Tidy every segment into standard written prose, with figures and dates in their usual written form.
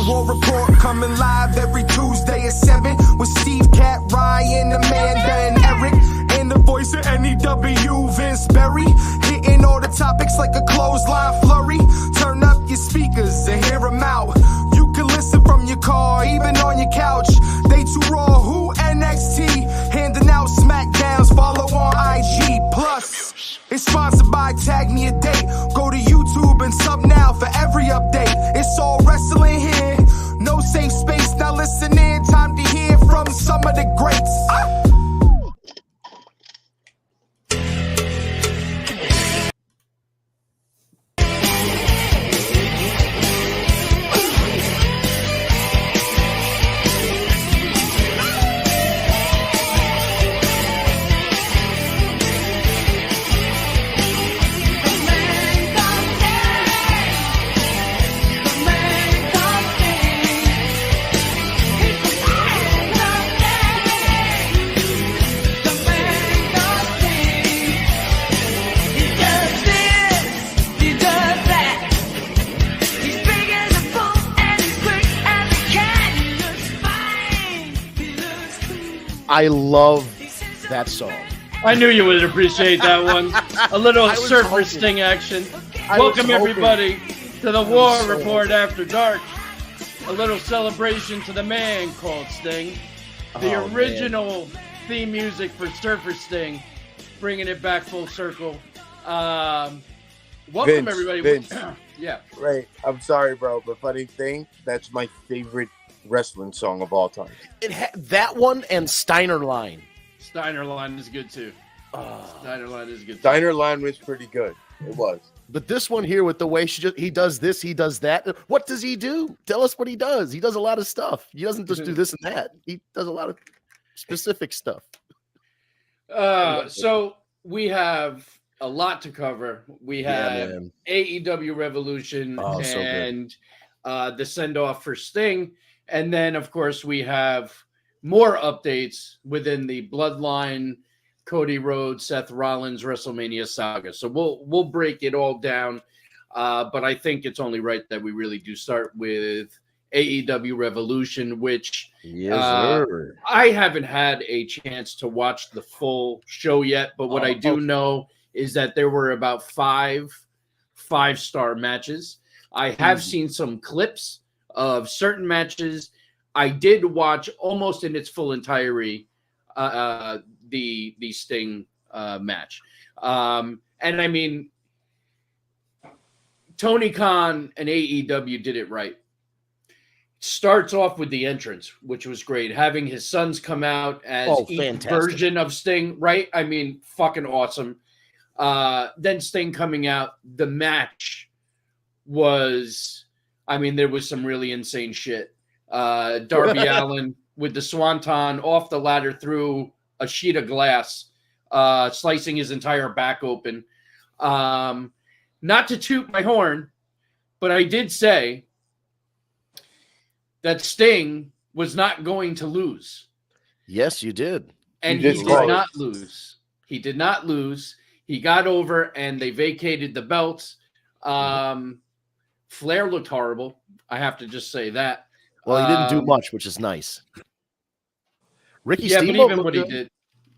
War Report coming live every Tuesday at 7 with Steve, Cat, Ryan, Amanda, and Eric. And the voice of NEW, Vince Berry. Hitting all the topics like a clothesline flurry. Turn up your speakers and hear them out. You can listen from your car, even on your couch. They too raw, who NXT? Handing out SmackDowns, follow on IG. Plus, it's sponsored by Tag Me a Date. Go to YouTube and sub now for every update. It's all wrestling here. No safe space, now listen in. Time to hear from some of the greats. I love that song. I knew you would appreciate that one. A little Surfer Sting action. Welcome everybody to the War Report After Dark. A little celebration to the man called Sting. The original theme music for Surfer Sting. Bringing it back full circle. Welcome everybody. Vince. Yeah. Right. I'm sorry, bro, but funny thing, that's my favorite wrestling song of all time. That one and Steiner Line. Steiner Line is good too. Steiner Line is good too. Steiner Line was pretty good. It was. But this one here with the way he does this, he does that. What does he do? Tell us what he does. He does a lot of stuff. He doesn't just do this and that. He does a lot of specific stuff. So we have a lot to cover. We have AEW Revolution and the send-off for Sting. And then, of course, we have more updates within the Bloodline, Cody Rhodes, Seth Rollins, WrestleMania saga. So we'll break it all down. But I think it's only right that we really do start with AEW Revolution, which I haven't had a chance to watch the full show yet. But what I do know is that there were about five-star matches. I have seen some clips of certain matches. I did watch almost in its full entirety the Sting match. And I mean, Tony Khan and AEW did it right. Starts off with the entrance, which was great. Having his sons come out as each version of Sting, right? I mean, fucking awesome. Then Sting coming out. The match was... I mean, there was some really insane shit. Darby Allin with the swanton off the ladder through a sheet of glass, slicing his entire back open. Not to toot my horn, but I did say that Sting was not going to lose. Yes, you did. And he did not lose. He did not lose. He got over and they vacated the belts. Flair looked horrible. I have to just say that. Well, he didn't do much, which is nice. Ricky Steamboat, but even what he did,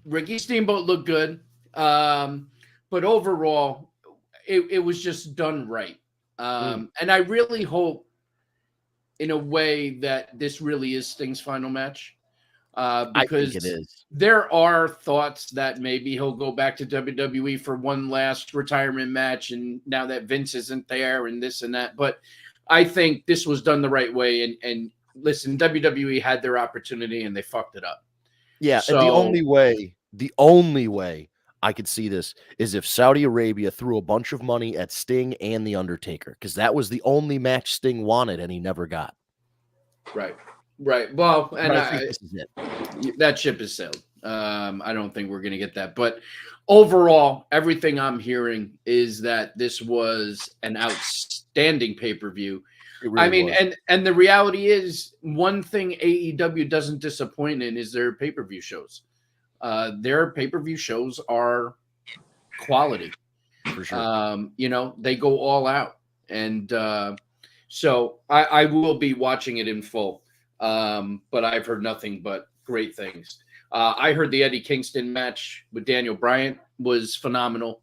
Ricky Steamboat looked good. But overall, it was just done right. And I really hope, in a way, that this really is Sting's final match. Because I think it is. There are thoughts that maybe he'll go back to WWE for one last retirement match, and now that Vince isn't there and this and that. But I think this was done the right way. And listen, WWE had their opportunity and they fucked it up. Yeah, so, and the only way I could see this is if Saudi Arabia threw a bunch of money at Sting and The Undertaker, because that was the only match Sting wanted and he never got. Right. Well, and I think this is it. That ship has sailed. I don't think we're going to get that. But overall, everything I'm hearing is that this was an outstanding pay-per-view. Really was. And the reality is, one thing AEW doesn't disappoint in is their pay-per-view shows. Their pay-per-view shows are quality. For sure. They go all out. And So I will be watching it in full. But I've heard nothing but great things. I heard the Eddie Kingston match with Daniel Bryan was phenomenal.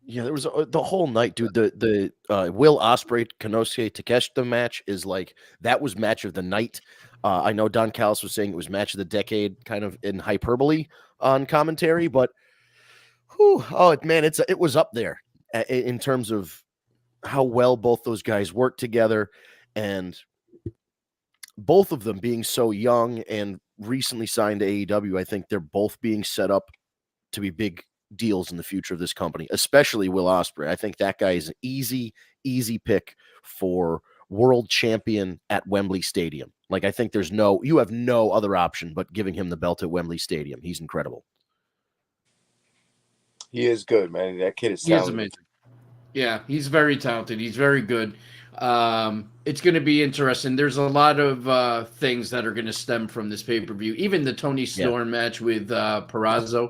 Yeah, there was the whole night, dude. The Will Ospreay Konosuke Takeshita match is like, that was match of the night. I know Don Callis was saying it was match of the decade, kind of in hyperbole on commentary, but man, it was up there in terms of how well both those guys work together, and both of them being so young and recently signed to AEW. I think they're both being set up to be big deals in the future of this company, especially Will Ospreay. I think that guy is an easy pick for world champion at Wembley Stadium. Like, I think you have no other option but giving him the belt at Wembley Stadium. He's incredible. He is good, man. That kid is talented. He is amazing. Yeah, he's very talented. He's very good. It's going to be interesting. There's a lot of things that are going to stem from this pay-per-view. Even the Tony Storm match with Purrazzo.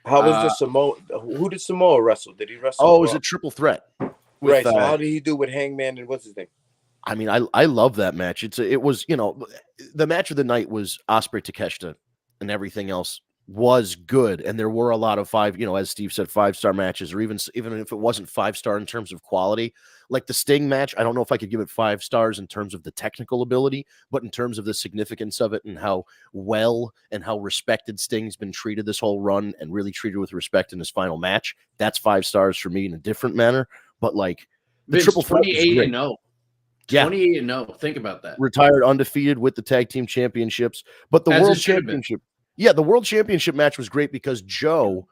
How was the Samoa? Who did Samoa wrestle? Did he wrestle? Oh, it was a triple threat. Right. So how did he do with Hangman and what's his name? I mean, I love that match. It was, the match of the night was Ospreay Takeshita, and everything else was good. And there were a lot of as Steve said, 5-star matches, or even if it wasn't 5-star in terms of quality, like the Sting match. I don't know if I could give it 5 stars in terms of the technical ability, but in terms of the significance of it and how well and how respected Sting's been treated this whole run, and really treated with respect in his final match, that's 5 stars for me in a different manner. But like the Vince, triple threat, 28-0. Yeah. 28-0. Think about that. Retired undefeated with the tag team championships, but the world championship. Yeah, the world championship match was great because Joe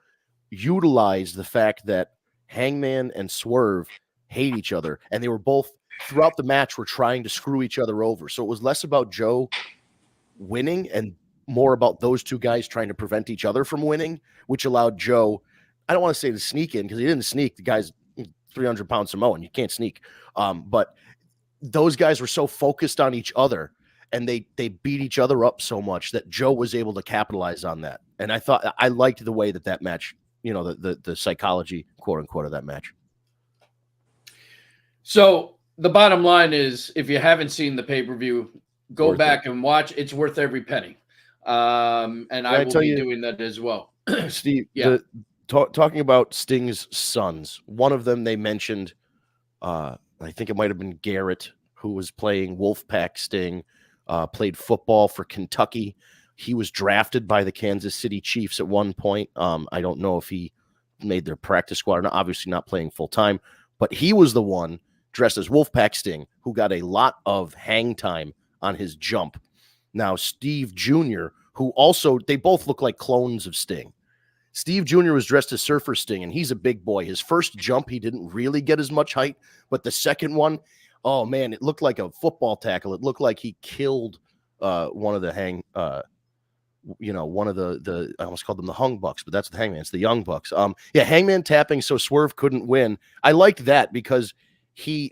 utilized the fact that Hangman and Swerve hate each other, and they were both throughout the match were trying to screw each other over. So it was less about Joe winning and more about those two guys trying to prevent each other from winning, which allowed Joe, I don't want to say to sneak in, because he didn't sneak. The guy's 300-pound Samoan. You can't sneak. But those guys were so focused on each other, and they beat each other up so much that Joe was able to capitalize on that. And I liked the way that match, the psychology, quote unquote, of that match. So the bottom line is, if you haven't seen the pay-per-view, go back and watch. It's worth every penny. And I will be doing that as well. Steve, talking about Sting's sons, one of them they mentioned, I think it might have been Garrett, who was playing Wolfpack Sting, played football for Kentucky. He was drafted by the Kansas City Chiefs at one point. I don't know if he made their practice squad, obviously not playing full time, but he was the one dressed as Wolfpack Sting who got a lot of hang time on his jump. Now, Steve Jr., who also, they both look like clones of Sting. Steve Jr. was dressed as Surfer Sting, and he's a big boy. His first jump, he didn't really get as much height, but the second one, oh man, it looked like a football tackle. It looked like he killed one of the one of the I almost called them the Hung Bucks, but that's the Hangman. It's the Young Bucks. Hangman tapping so Swerve couldn't win. I liked that because it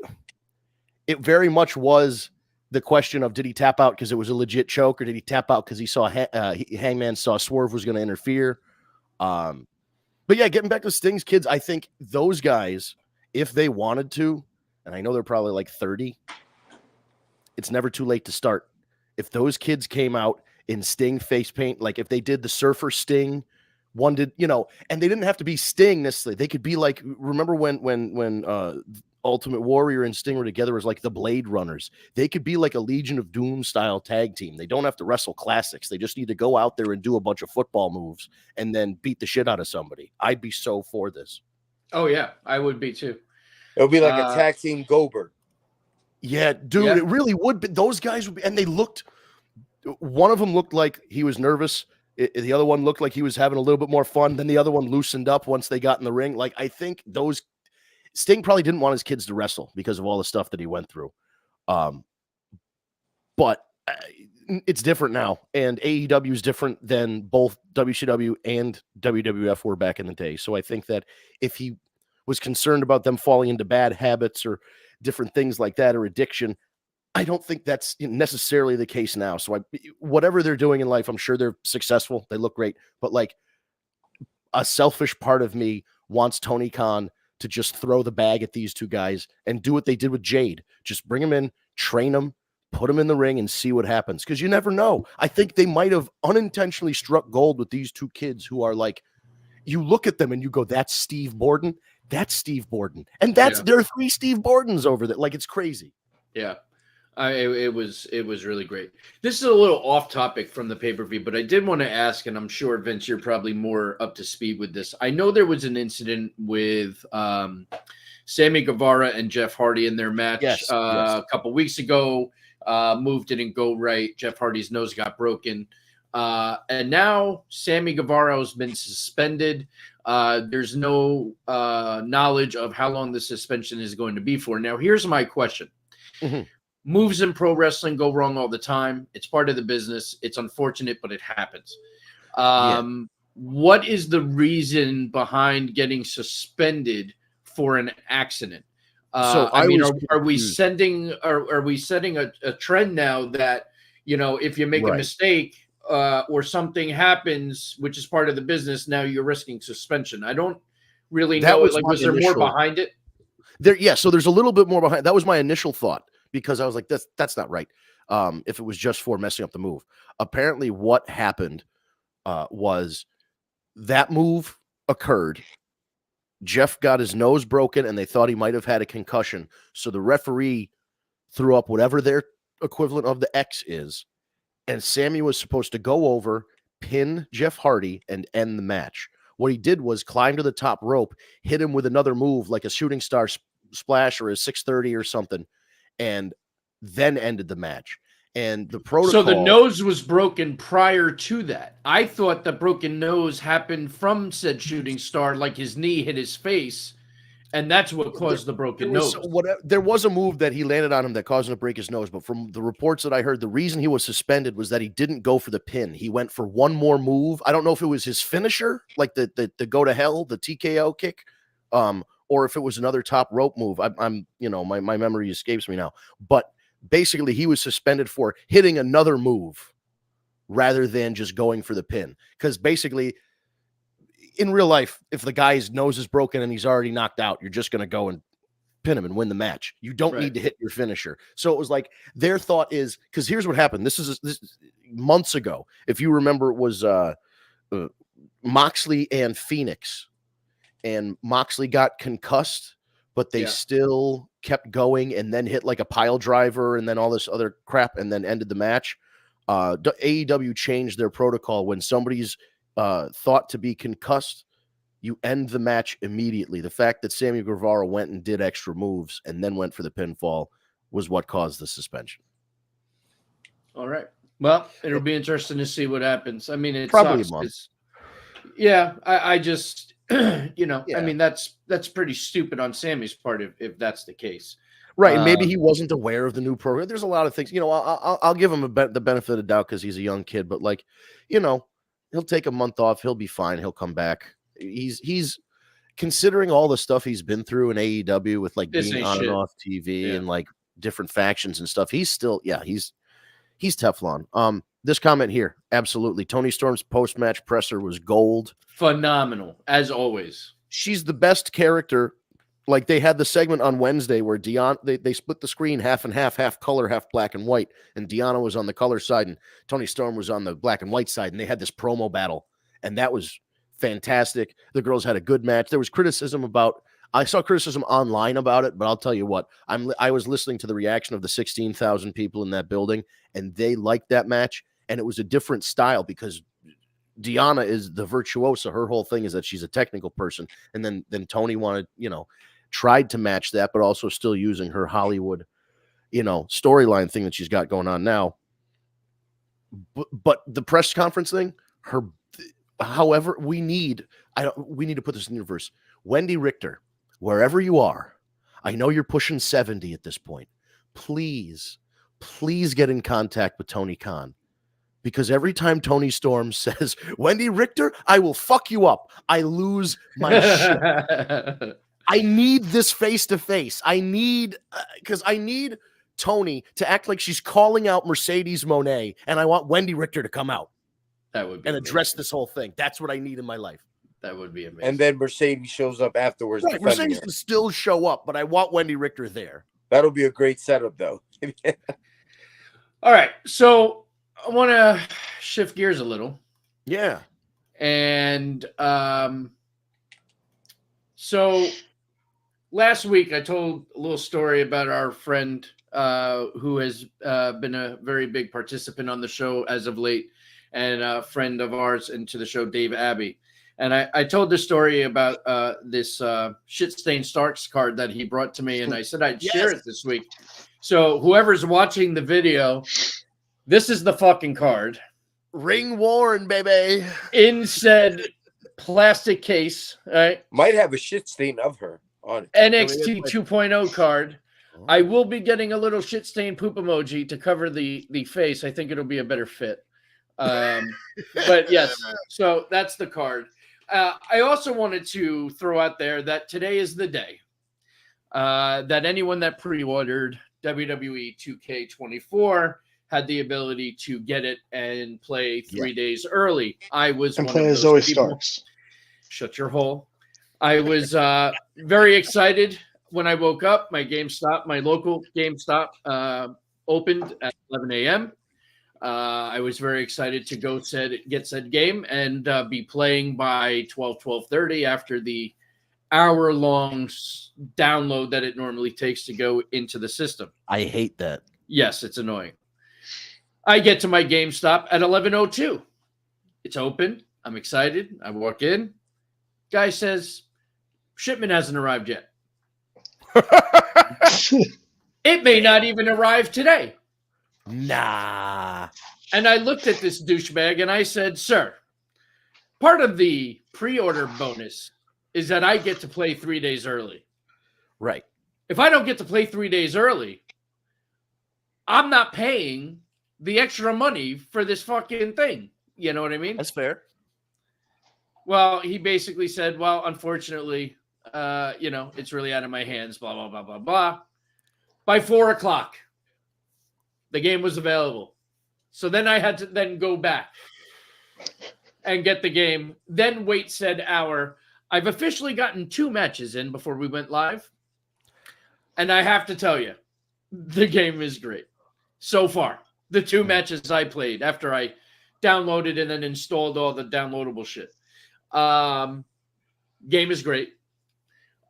very much was the question of, did he tap out because it was a legit choke, or did he tap out because he saw Hangman saw Swerve was going to interfere? But yeah, getting back to Sting's kids, I think those guys, if they wanted to, and I know they're probably like 30, it's never too late to start. If those kids came out in Sting face paint, like if they did the Surfer Sting, one did, and they didn't have to be Sting necessarily. They could be like, remember when Ultimate Warrior and Sting were together as like the Blade Runners? They could be like a Legion of Doom style tag team. They don't have to wrestle classics. They just need to go out there and do a bunch of football moves and then beat the shit out of somebody. I'd be so for this. Oh yeah, I would be too. It would be like a tag team Goldberg. Yeah, dude, yeah. It really would be. Those guys would be, and they looked, one of them looked like he was nervous. The other one looked like he was having a little bit more fun. Then the other one loosened up once they got in the ring. Like, I think Sting probably didn't want his kids to wrestle because of all the stuff that he went through. But it's different now, and AEW is different than both WCW and WWF were back in the day. So I think that if he was concerned about them falling into bad habits or different things like that, or addiction, I don't think that's necessarily the case now. So whatever they're doing in life, I'm sure they're successful. They look great, but like, a selfish part of me wants Tony Khan to just throw the bag at these two guys and do what they did with Jade. Just bring them in, train them, put them in the ring, and see what happens. Because you never know. I think they might have unintentionally struck gold with these two kids who are like, you look at them and you go, that's Steve Borden. That's Steve Borden. And there are 3 Steve Bordens over there. Like, it's crazy. Yeah. It was really great. This is a little off topic from the pay-per-view, but I did want to ask, and I'm sure, Vince, you're probably more up to speed with this. I know there was an incident with Sammy Guevara and Jeff Hardy in their match a couple weeks ago. Move didn't go right. Jeff Hardy's nose got broken. And now Sammy Guevara has been suspended. There's no knowledge of how long the suspension is going to be for. Now, here's my question. Mm-hmm. Moves in pro wrestling go wrong all the time. It's part of the business. It's unfortunate, but it happens. What is the reason behind getting suspended for an accident? Are we setting a trend now that, if you make a mistake or something happens, which is part of the business, now you're risking suspension? I don't really know. Was there more behind it? So there's a little bit more behind. That was my initial thought, because I was like, that's not right. If it was just for messing up the move. Apparently what happened was that move occurred. Jeff got his nose broken and they thought he might have had a concussion. So the referee threw up whatever their equivalent of the X is. And Sammy was supposed to go over, pin Jeff Hardy, and end the match. What he did was climb to the top rope, hit him with another move like a shooting star splash or a 630 or something, and then ended the match. And the protocol. So the nose was broken prior to that. I thought the broken nose happened from said shooting star, like his knee hit his face, and that's what caused the broken nose. There was a move that he landed on him that caused him to break his nose, but from the reports that I heard, the reason he was suspended was that he didn't go for the pin. He went for one more move. I don't know if it was his finisher, like the go to hell, the TKO kick, or if it was another top rope move. I'm my memory escapes me now, but basically he was suspended for hitting another move rather than just going for the pin. Because basically in real life, if the guy's nose is broken and he's already knocked out, you're just going to go and pin him and win the match. You don't need to hit your finisher. So it was like their thought is, because here's what happened. This is months ago. If you remember, it was Moxley and Phoenix, and Moxley got concussed, but they still kept going and then hit like a pile driver and then all this other crap and then ended the match. AEW changed their protocol. When somebody's thought to be concussed, you end the match immediately. The fact that Sammy Guevara went and did extra moves and then went for the pinfall was what caused the suspension. All right. Well, it'll be interesting to see what happens. I mean, it probably sucks. A month. I just, I mean, that's pretty stupid on Sammy's part if that's the case. Right. Maybe he wasn't aware of the new program. There's a lot of things, I'll give him the benefit of the doubt because he's a young kid, but he'll take a month off. He'll be fine. He'll come back. He's considering all the stuff he's been through in AEW with like being on and off TV and like different factions and stuff. He's still, he's Teflon. This comment here, absolutely. Toni Storm's post-match presser was gold. Phenomenal, as always. She's the best character. Like they had the segment on Wednesday where they split the screen half and half color, half black and white. And Deonna was on the color side and Toni Storm was on the black and white side. And they had this promo battle. And that was fantastic. The girls had a good match. There was criticism I saw criticism online about it, but I'll tell you what, I was listening to the reaction of the 16,000 people in that building, and they liked that match. And it was a different style because Deonna is the virtuosa. Her whole thing is that she's a technical person. And then Toni wanted, tried to match that, but also still using her Hollywood, storyline thing that she's got going on now. But the press conference thing, however, we need to put this in universe. Wendy Richter, wherever you are, I know you're pushing 70 at this point. Please get in contact with Tony Khan. Because every time Toni Storm says, Wendy Richter, I will fuck you up, I lose my shit. I need this face-to-face. I need Toni to act like she's calling out Mercedes Moné, and I want Wendy Richter to come out. That would be and address this whole thing. That's what I need in my life. That would be amazing. And then Mercedes shows up afterwards. Right, Mercedes can still show up, but I want Wendy Richter there. That'll be a great setup, though. All right, so I want to shift gears a little. Yeah. And so last week I told a little story about our friend who has been a very big participant on the show as of late, and a friend of ours into the show, Dave Abbey. And I told the story about this Shit-Stained Starks card that he brought to me, and I said I'd share it this week. So whoever's watching the video, this is the fucking card. Ring Warren, baby. In said plastic case, right? Might have a shit stain of her on it. NXT 2.0 card. I will be getting a little shit stain poop emoji to cover the face. I think it'll be a better fit. But yes, so that's the card. I also wanted to throw out there that today is the day that anyone that pre-ordered WWE 2K24 had the ability to get it and play 3 days early. I was and one play of as those Zoe people. Starks. Shut your hole. I was very excited when I woke up. My GameStop, my local GameStop, opened at 11 a.m. I was very excited to go get said game and be playing by 12:30 after the hour-long download that it normally takes to go into the system. I hate that. Yes, it's annoying. I get to my GameStop at 11:02. It's open. I'm excited. I walk in. Guy says, shipment hasn't arrived yet. It may not even arrive today. Nah. And I looked at this douchebag and I said, sir, part of the pre-order bonus is that I get to play 3 days early. Right. If I don't get to play 3 days early, I'm not paying the extra money for this fucking thing. You know what I mean? That's fair. Well, he basically said, well, unfortunately, it's really out of my hands, blah, blah, blah, blah, blah. By 4 o'clock, the game was available. So then I had to then go back and get the game, then wait said hour. I've officially gotten 2 matches in before we went live. And I have to tell you, the game is great. So far, the 2 matches I played after I downloaded and then installed all the downloadable shit. Game is great.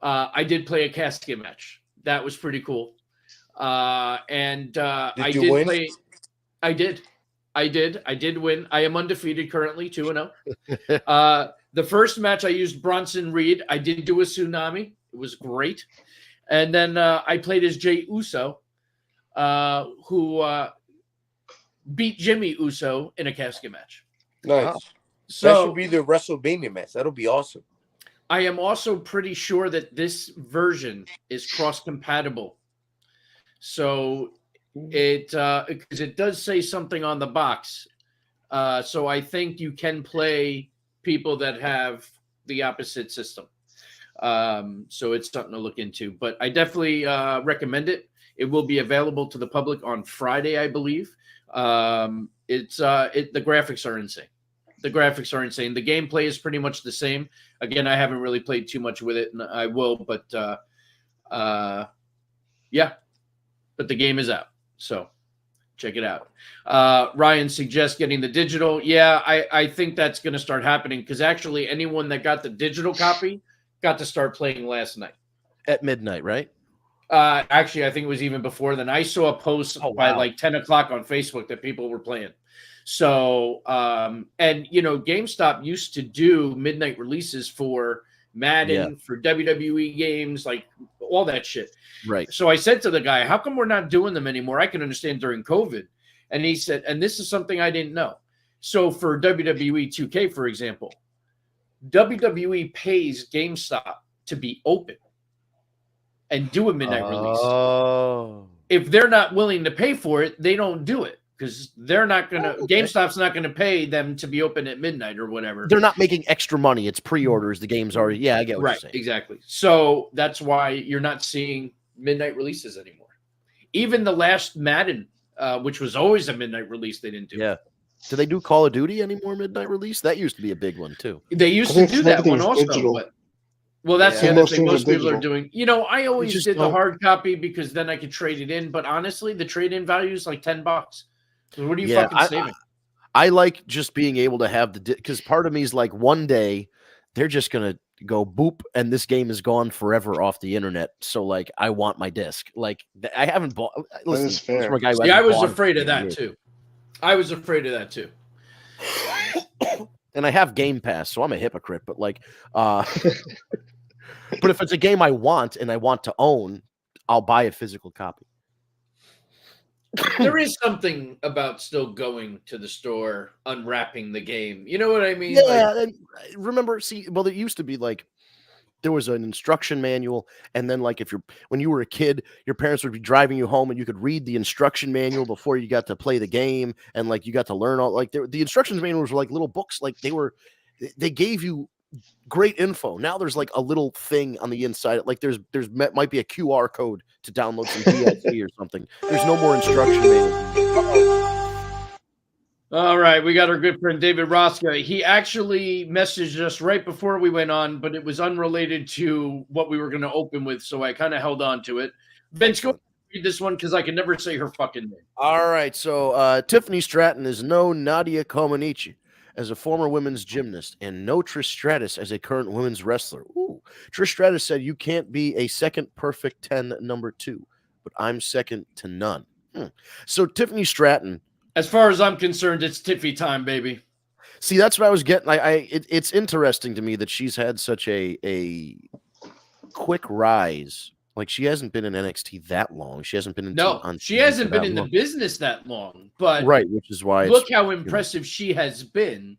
I did play a casket match. That was pretty cool. I did play. I did win. I am undefeated currently, 2-0. The first match I used Bronson Reed. I did do a tsunami. It was great. And then I played as Jey Uso, who beat Jimmy Uso in a casket match. Nice. Wow. So that should be the WrestleMania match. That'll be awesome. I am also pretty sure that this version is cross-compatible. So because it does say something on the box. So I think you can play people that have the opposite system. So it's something to look into. But I definitely recommend it. It will be available to the public on Friday, I believe. The graphics are insane. The graphics are insane. The gameplay is pretty much the same. Again, I haven't really played too much with it, and I will, but yeah. But the game is out, so check it out. Ryan suggests getting the digital. Yeah, I think that's going to start happening because actually anyone that got the digital copy got to start playing last night. At midnight, right? Actually, I think it was even before then. I saw a post by like 10 o'clock on Facebook that people were playing. So, and GameStop used to do midnight releases for Madden, for WWE games, like all that shit. Right. So I said to the guy, how come we're not doing them anymore? I can understand during COVID. And he said, and this is something I didn't know. So for WWE 2K, for example, WWE pays GameStop to be open and do a midnight release. Oh. If they're not willing to pay for it, they don't do it. Because they're not going to, GameStop's not going to pay them to be open at midnight or whatever. They're not making extra money. It's pre-orders. The game's already, I get what you're saying. Exactly. So that's why you're not seeing midnight releases anymore. Even the last Madden, which was always a midnight release, they didn't do. Yeah. Do they do Call of Duty anymore midnight release? That used to be a big one too. They used to do that one also. Digital. Well, that's the other thing most people digital. are doing. You know, I always did the hard copy because then I could trade it in. But honestly, the trade-in value is like $10. So what are you fucking saving? I like just being able to have because part of me is like one day they're just gonna go boop and this game is gone forever off the internet. So like I want my disc. Like I haven't bought. Listen, that is fair. I was afraid of that too. I was afraid of that too. And I have Game Pass, so I'm a hypocrite. But like, but if it's a game I want and I want to own, I'll buy a physical copy. There is something about still going to the store, unwrapping the game. You know what I mean? Yeah. And remember, well, there used to be like there was an instruction manual, and then like when you were a kid, your parents would be driving you home, and you could read the instruction manual before you got to play the game, and like you got to learn all like the instructions manuals were like little books, like they gave you great info. Now there's like a little thing on the inside, like there's might be a QR code to download some DLC or something. There's no more instruction manual. All right, we got our good friend David Rosca. He actually messaged us right before we went on, but it was unrelated to what we were going to open with, so I kind of held on to it. Vince, go read this one because I can never say her fucking name. All right, so Tiffany Stratton is no Nadia Comaneci as a former women's gymnast, and no Trish Stratus as a current women's wrestler. Ooh. Trish Stratus said, "You can't be a second perfect 10 number 2, but I'm second to none." So Tiffany Stratton, as far as I'm concerned, it's Tiffy time, baby. See, that's what I was getting. It's interesting to me that she's had such a quick rise. Like she hasn't been in NXT that long. She hasn't been in she hasn't been in the business that long. But right, which is why look how impressive she has been.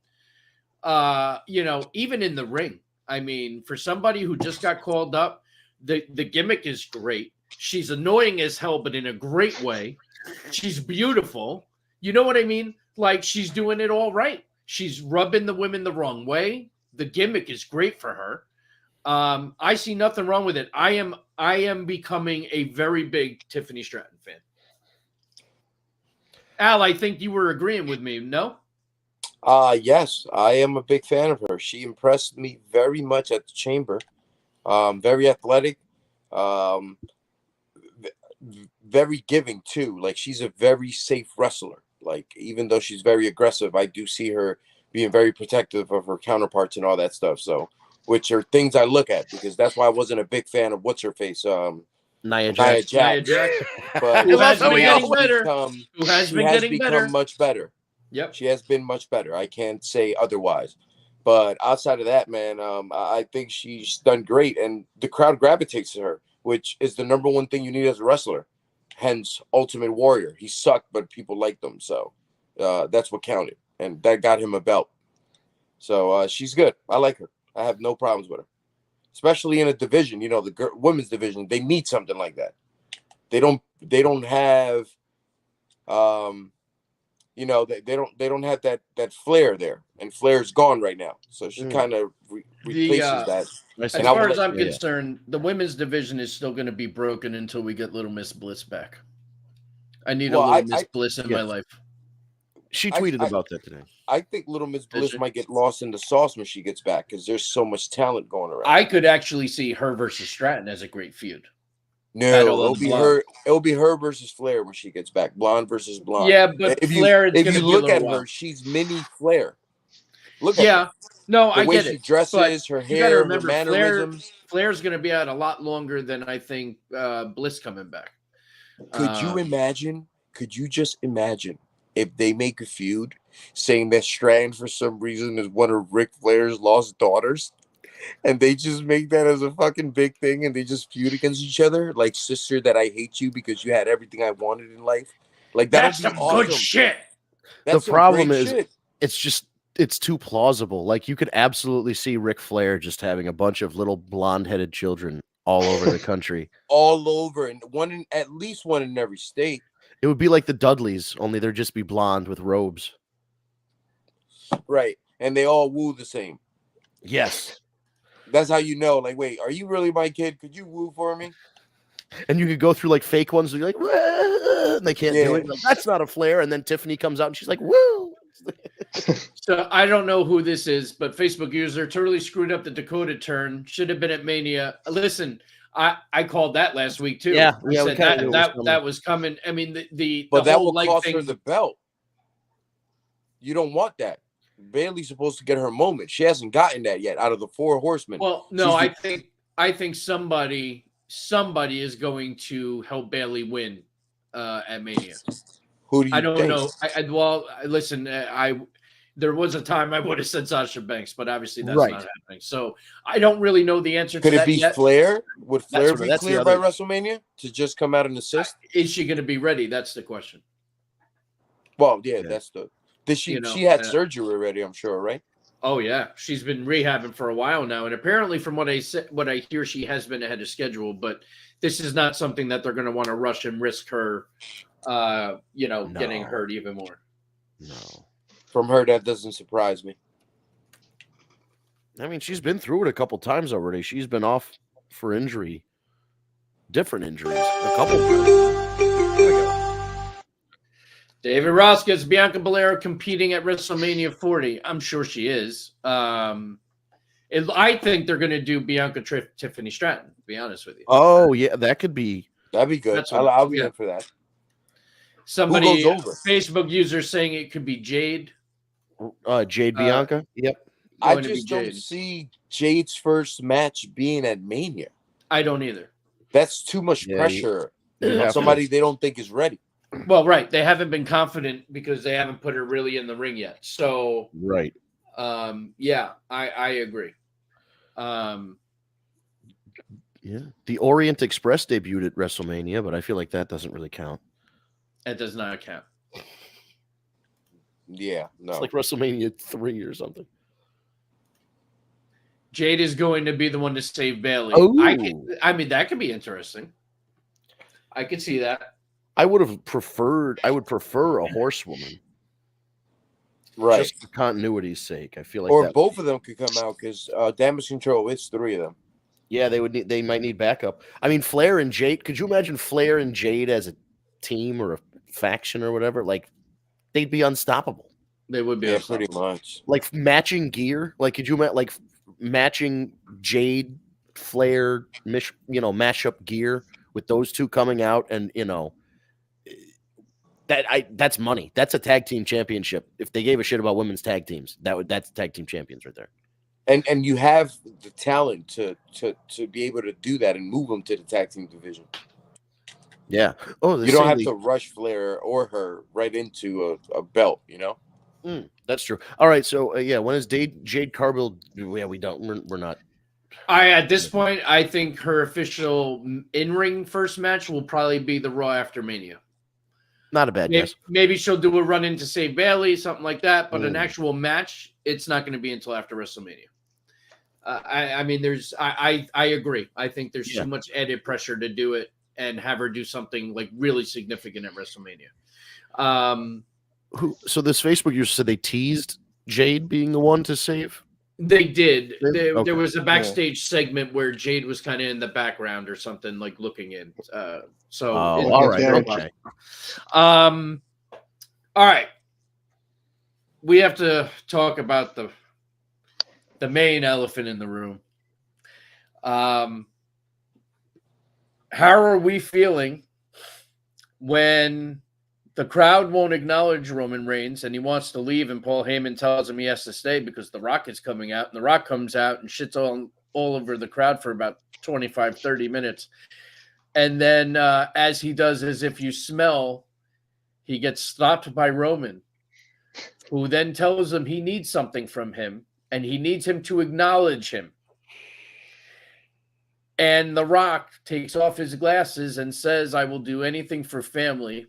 You know, even in the ring. I mean, for somebody who just got called up, the gimmick is great. She's annoying as hell, but in a great way. She's beautiful. You know what I mean? Like she's doing it all right. She's rubbing the women the wrong way. The gimmick is great for her. I see nothing wrong with it. I am becoming a very big Tiffany Stratton fan. Al, I think you were agreeing with me, no? Yes, I am a big fan of her. She impressed me very much at the Chamber. Very athletic. Very giving too. Like she's a very safe wrestler. Like even though she's very aggressive, I do see her being very protective of her counterparts and all that stuff. So, which are things I look at because that's why I wasn't a big fan of what's her face, Nia Jax. But who has been getting better? Who has been getting much better. Yep, she has been much better. I can't say otherwise. But outside of that, man, I think she's done great, and the crowd gravitates to her, which is the number one thing you need as a wrestler. Hence, Ultimate Warrior. He sucked, but people liked him, so that's what counted, and that got him a belt. So she's good. I like her. I have no problems with her, especially in a division. You know, the women's division. They need something like that. They don't have, you know, they don't have that flair there, and Flair's gone right now. So she kind of replaces that. As far as I'm concerned, the women's division is still going to be broken until we get Little Miss Bliss back. I need a Little Miss Bliss in my life. She tweeted about that today. I think Little Miss Bliss might get lost in the sauce when she gets back because there's so much talent going around. I could actually see her versus Stratton as a great feud. No, it'll be her. It'll be her versus Flair when she gets back. Blonde versus blonde. Yeah, but if Flair, if you look at her, she's mini Flair. Look at her. No, I get it. The way she dresses, her hair, her mannerisms. Flair's going to be out a lot longer than I think Bliss coming back. Could you imagine? Could you just imagine if they make a feud saying that Stratton for some reason is one of Ric Flair's lost daughters, and they just make that as a fucking big thing, and they just feud against each other like sister that I hate you because you had everything I wanted in life. Like that's some awesome. Good shit. That's the problem is it's too plausible. Like you could absolutely see Ric Flair just having a bunch of little blonde-headed children all over the country. All over, and at least one in every state. It would be like the Dudleys, only they'd just be blonde with robes. Right. And they all woo the same. Yes. That's how you know, like, wait, are you really my kid? Could you woo for me? And you could go through like fake ones and you're like, wah! And they can't do it. Like, that's not a Flair. And then Tiffany comes out and she's like, woo. So I don't know who this is, but Facebook user totally screwed up the Dakota turn. Should have been at Mania. Listen, I called that last week too. Yeah, I said that was coming. I mean, but that will cost her the belt. You don't want that. Bayley's supposed to get her moment. She hasn't gotten that yet out of the 4 horsemen. Well, no, I think somebody is going to help Bayley win at Mania. Who do you I don't think? know. Listen, there was a time I would have said Sasha Banks, but obviously that's not happening. So I don't really know the answer to that. Could it be yet. Flair? Would Flair be cleared by WrestleMania to just come out and assist? Is she going to be ready? That's the question. Well, yeah. That's the. Did she? She had surgery already, I'm sure, right? Oh yeah, she's been rehabbing for a while now, and apparently, from what I hear, she has been ahead of schedule. But this is not something that they're going to want to rush and risk her, getting hurt even more. No, from her, that doesn't surprise me. I mean, she's been through it a couple times already. She's been off for injury, different injuries, a couple. There we go. David Ross gets Bianca Belair competing at WrestleMania 40. I'm sure she is. I think they're going to do Bianca Tiffany Stratton, to be honest with you. Oh, yeah, that could be. That'd be good. I'll be in for that. Somebody, Facebook user saying it could be Jade. Jade Bianca? Yep. I just don't see Jade's first match being at Mania. I don't either. That's too much pressure. Somebody they don't think is ready. Well, right. They haven't been confident because they haven't put her really in the ring yet. So, right. Yeah, I agree. Yeah. The Orient Express debuted at WrestleMania, but I feel like that doesn't really count. It does not count. Yeah, no. It's like WrestleMania 3 or something. Jade is going to be the one to save Bayley. I mean, that could be interesting. I could see that. I would prefer a horsewoman. Right. Just for continuity's sake. I feel like or both of them could come out because Damage Control, it's 3 of them. Yeah, they might need backup. I mean, Flair and Jade, could you imagine Flair and Jade as a team or a faction or whatever? Like, they'd be unstoppable. They would be pretty much. Like matching gear. Like, could you like matching Jade, Flair, mashup gear with those two coming out, and that's money. That's a tag team championship. If they gave a shit about women's tag teams, that's tag team champions right there. And you have the talent to be able to do that and move them to the tag team division. Yeah. Oh, you don't have to rush Flair or her right into a belt, That's true. All right. So when is Jade Cargill? Yeah, we're not. At this point, I think her official in-ring first match will probably be the Raw after Mania. Not a bad guess. Maybe she'll do a run in to save Bayley, something like that. But an actual match, it's not going to be until after WrestleMania. I mean, I agree. I think there's too much added pressure to do it and have her do something like really significant at WrestleMania. So this Facebook user said they teased Jade being the one to save? They did. There was a backstage segment where Jade was kind of in the background or something, like looking in. All right. Okay. All right. We have to talk about the main elephant in the room. How are we feeling when the crowd won't acknowledge Roman Reigns and he wants to leave, and Paul Heyman tells him he has to stay because The Rock is coming out, and The Rock comes out and shits all over the crowd for about 25, 30 minutes. And then as he does As If You Smell, he gets stopped by Roman, who then tells him he needs something from him and he needs him to acknowledge him. And The Rock takes off his glasses and says, "I will do anything for family.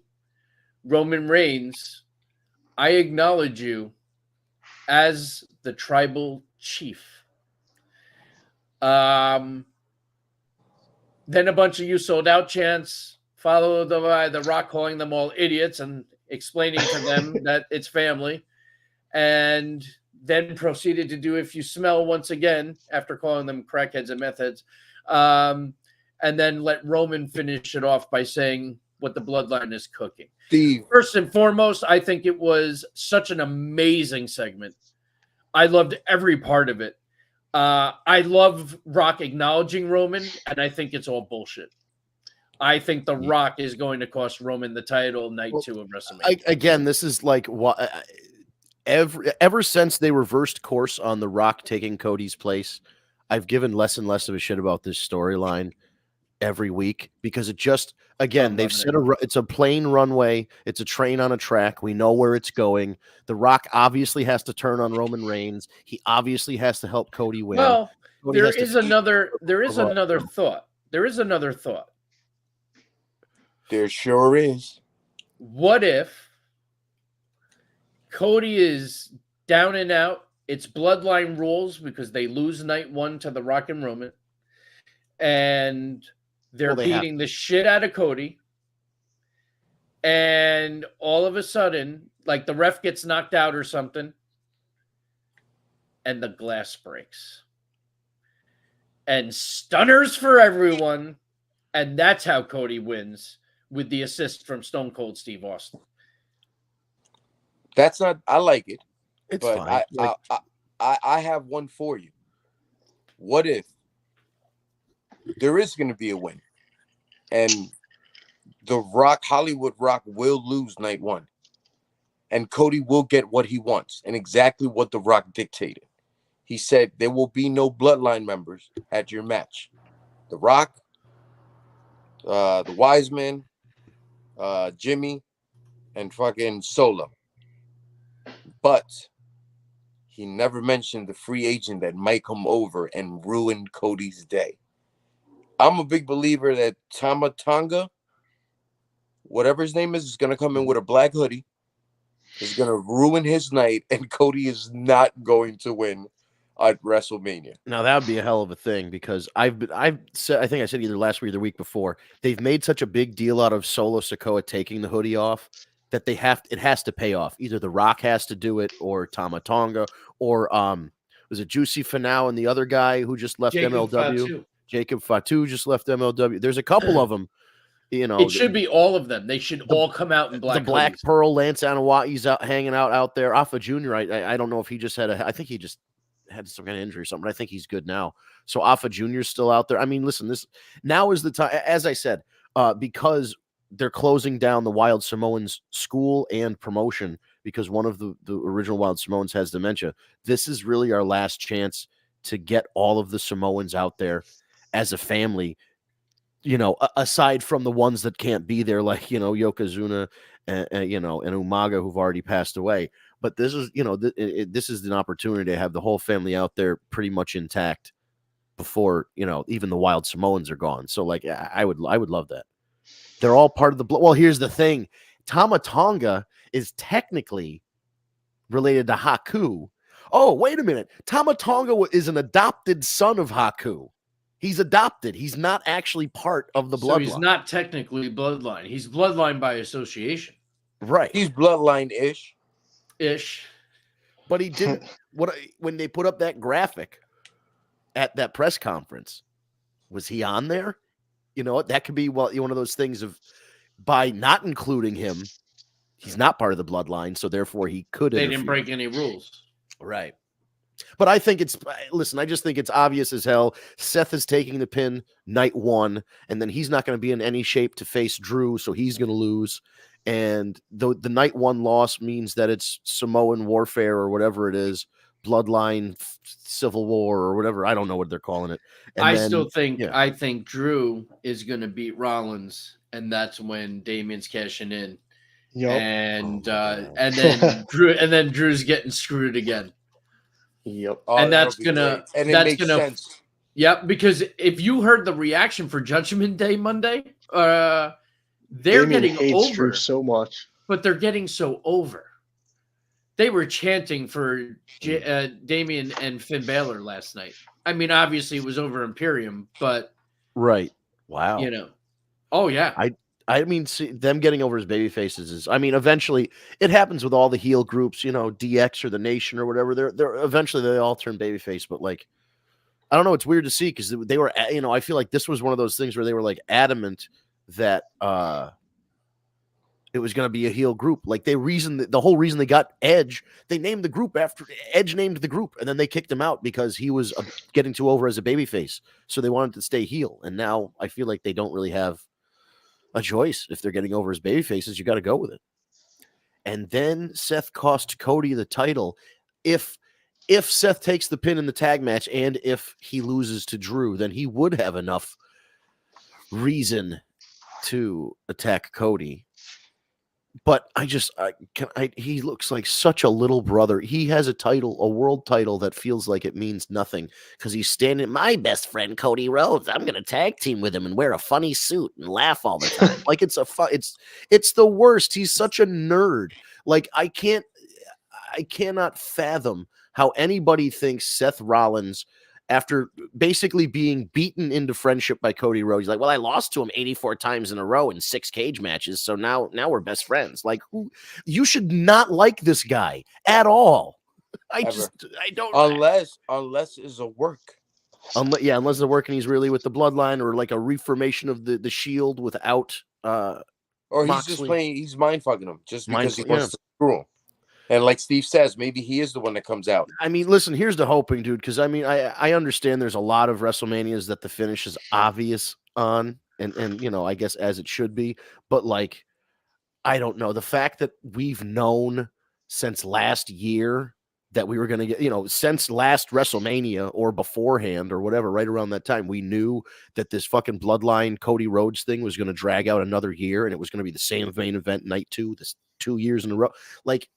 Roman Reigns, I acknowledge you as the tribal chief." Then a bunch of "you sold out" chants, followed by The Rock calling them all idiots and explaining to them that it's family, and then proceeded to do "If You Smell" once again after calling them crackheads and meth heads, and then let Roman finish it off by saying, what the Bloodline is cooking. Steve. First and foremost, I think it was such an amazing segment. I loved every part of it. I love Rock acknowledging Roman, and I think it's all bullshit. I think The Rock is going to cost Roman the title night 2 of WrestleMania. Again, this is like what ever since they reversed course on The Rock taking Cody's place, I've given less and less of a shit about this storyline every week because it just, again, they've said it's a plain runway. It's a train on a track. We know where it's going. The Rock obviously has to turn on Roman Reigns. He obviously has to help Cody win. Well, Cody there is another thought. There is another thought. There sure is. What if Cody is down and out? It's Bloodline rules because they lose night 1 to The Rock and Roman. And they're beating the shit out of Cody. And all of a sudden, like the ref gets knocked out or something. And the glass breaks. And stunners for everyone. And that's how Cody wins. With the assist from Stone Cold Steve Austin. That's not, I like it. It's but fine. I have one for you. What if there is going to be a win and the Rock, Hollywood Rock will lose night 1 and Cody will get what he wants and exactly what the Rock dictated. He said there will be no Bloodline members at your match. The Rock, the Wise Man, Jimmy, and fucking Solo. But he never mentioned the free agent that might come over and ruin Cody's day. I'm a big believer that Tama Tonga, whatever his name is going to come in with a black hoodie, is going to ruin his night, and Cody is not going to win at WrestleMania. Now that would be a hell of a thing because I've said, I think I said either last week or the week before, they've made such a big deal out of Solo Sikoa taking the hoodie off that it has to pay off. Either The Rock has to do it or Tama Tonga or was it Juicy Finau and the other guy who just left MLW? Jacob Fatu just left MLW. There's a couple of them. You know, it should be all of them. They should all come out in black. The Black hoodies. Pearl, Lance Anoa'i's out hanging out there. Alpha Jr. I don't know if he just I think he just had some kind of injury or something. I think he's good now. So Alpha Jr.'s still out there. I mean, listen, this now is the time, as I said, because they're closing down the Wild Samoans school and promotion because one of the original Wild Samoans has dementia. This is really our last chance to get all of the Samoans out there as a family, you know, aside from the ones that can't be there, like, you know, Yokozuna and Umaga, who've already passed away. But this is, you know, this is an opportunity to have the whole family out there pretty much intact before, you know, even the Wild Samoans are gone. So, like, I would love that. They're all part of the. Well, here's the thing: Tama Tonga is technically related to Haku. Oh, wait a minute! Tama Tonga is an adopted son of Haku. He's adopted. He's not actually part of the bloodline. So he's not technically bloodline. He's bloodline by association. Right. He's bloodline-ish. But he didn't. When they put up that graphic at that press conference, was he on there? You know, that could be one of those things of by not including him, he's not part of the bloodline, so therefore he could. They didn't break any rules. Right. But I think I just think it's obvious as hell. Seth is taking the pin night 1, and then he's not going to be in any shape to face Drew, so he's going to lose. And the night 1 loss means that it's Samoan warfare or whatever it is, bloodline civil war or whatever. I don't know what they're calling it. And I think Drew is going to beat Rollins, and that's when Damian's cashing in. Yep. And then Drew's getting screwed again. Yep. And that's gonna sense. Yep, because if you heard the reaction for Judgment Day Monday, they're getting over Drew so much, but they're getting so over. They were chanting for Damian and Finn Balor last night. I mean, obviously it was over Imperium, but right. Wow. You know. Oh yeah. I mean, see, them getting over as baby faces is, I mean, eventually it happens with all the heel groups, you know, DX or the Nation or whatever. They're eventually they all turn babyface, but like, I don't know. It's weird to see because they were, you know, I feel like this was one of those things where they were like adamant that it was going to be a heel group. Like the whole reason they got Edge, they named the group after Edge named the group, and then they kicked him out because he was getting too over as a babyface. So they wanted to stay heel. And now I feel like they don't really have a choice. If they're getting over as babyfaces, you got to go with it. And then Seth cost Cody the title. If Seth takes the pin in the tag match and if he loses to Drew, then he would have enough reason to attack Cody. But he looks like such a little brother. He has a title, a world title that feels like it means nothing because he's standing. My best friend Cody Rhodes. I'm going to tag team with him and wear a funny suit and laugh all the time. Like it's the worst. He's such a nerd. Like I cannot fathom how anybody thinks Seth Rollins, after basically being beaten into friendship by Cody Rhodes, like, well, I lost to him 84 times in a row in 6 cage matches, so now we're best friends. Like, you should not like this guy at all. I don't. Unless it's a work. Unless it's a work and he's really with the bloodline or like a reformation of the Shield without. Or he's Moxley. just playing. He's mind fucking him just because he wants to screw him. And like Steve says, maybe he is the one that comes out. I mean, listen, here's the hoping, dude, because I mean, I understand there's a lot of WrestleManias that the finish is obvious on, and I guess as it should be, but like, I don't know. The fact that we've known since last year that we were going to get, since last WrestleMania or beforehand or whatever, right around that time, we knew that this fucking bloodline Cody Rhodes thing was going to drag out another year and it was going to be the same main event night 2, this 2 years in a row. Like,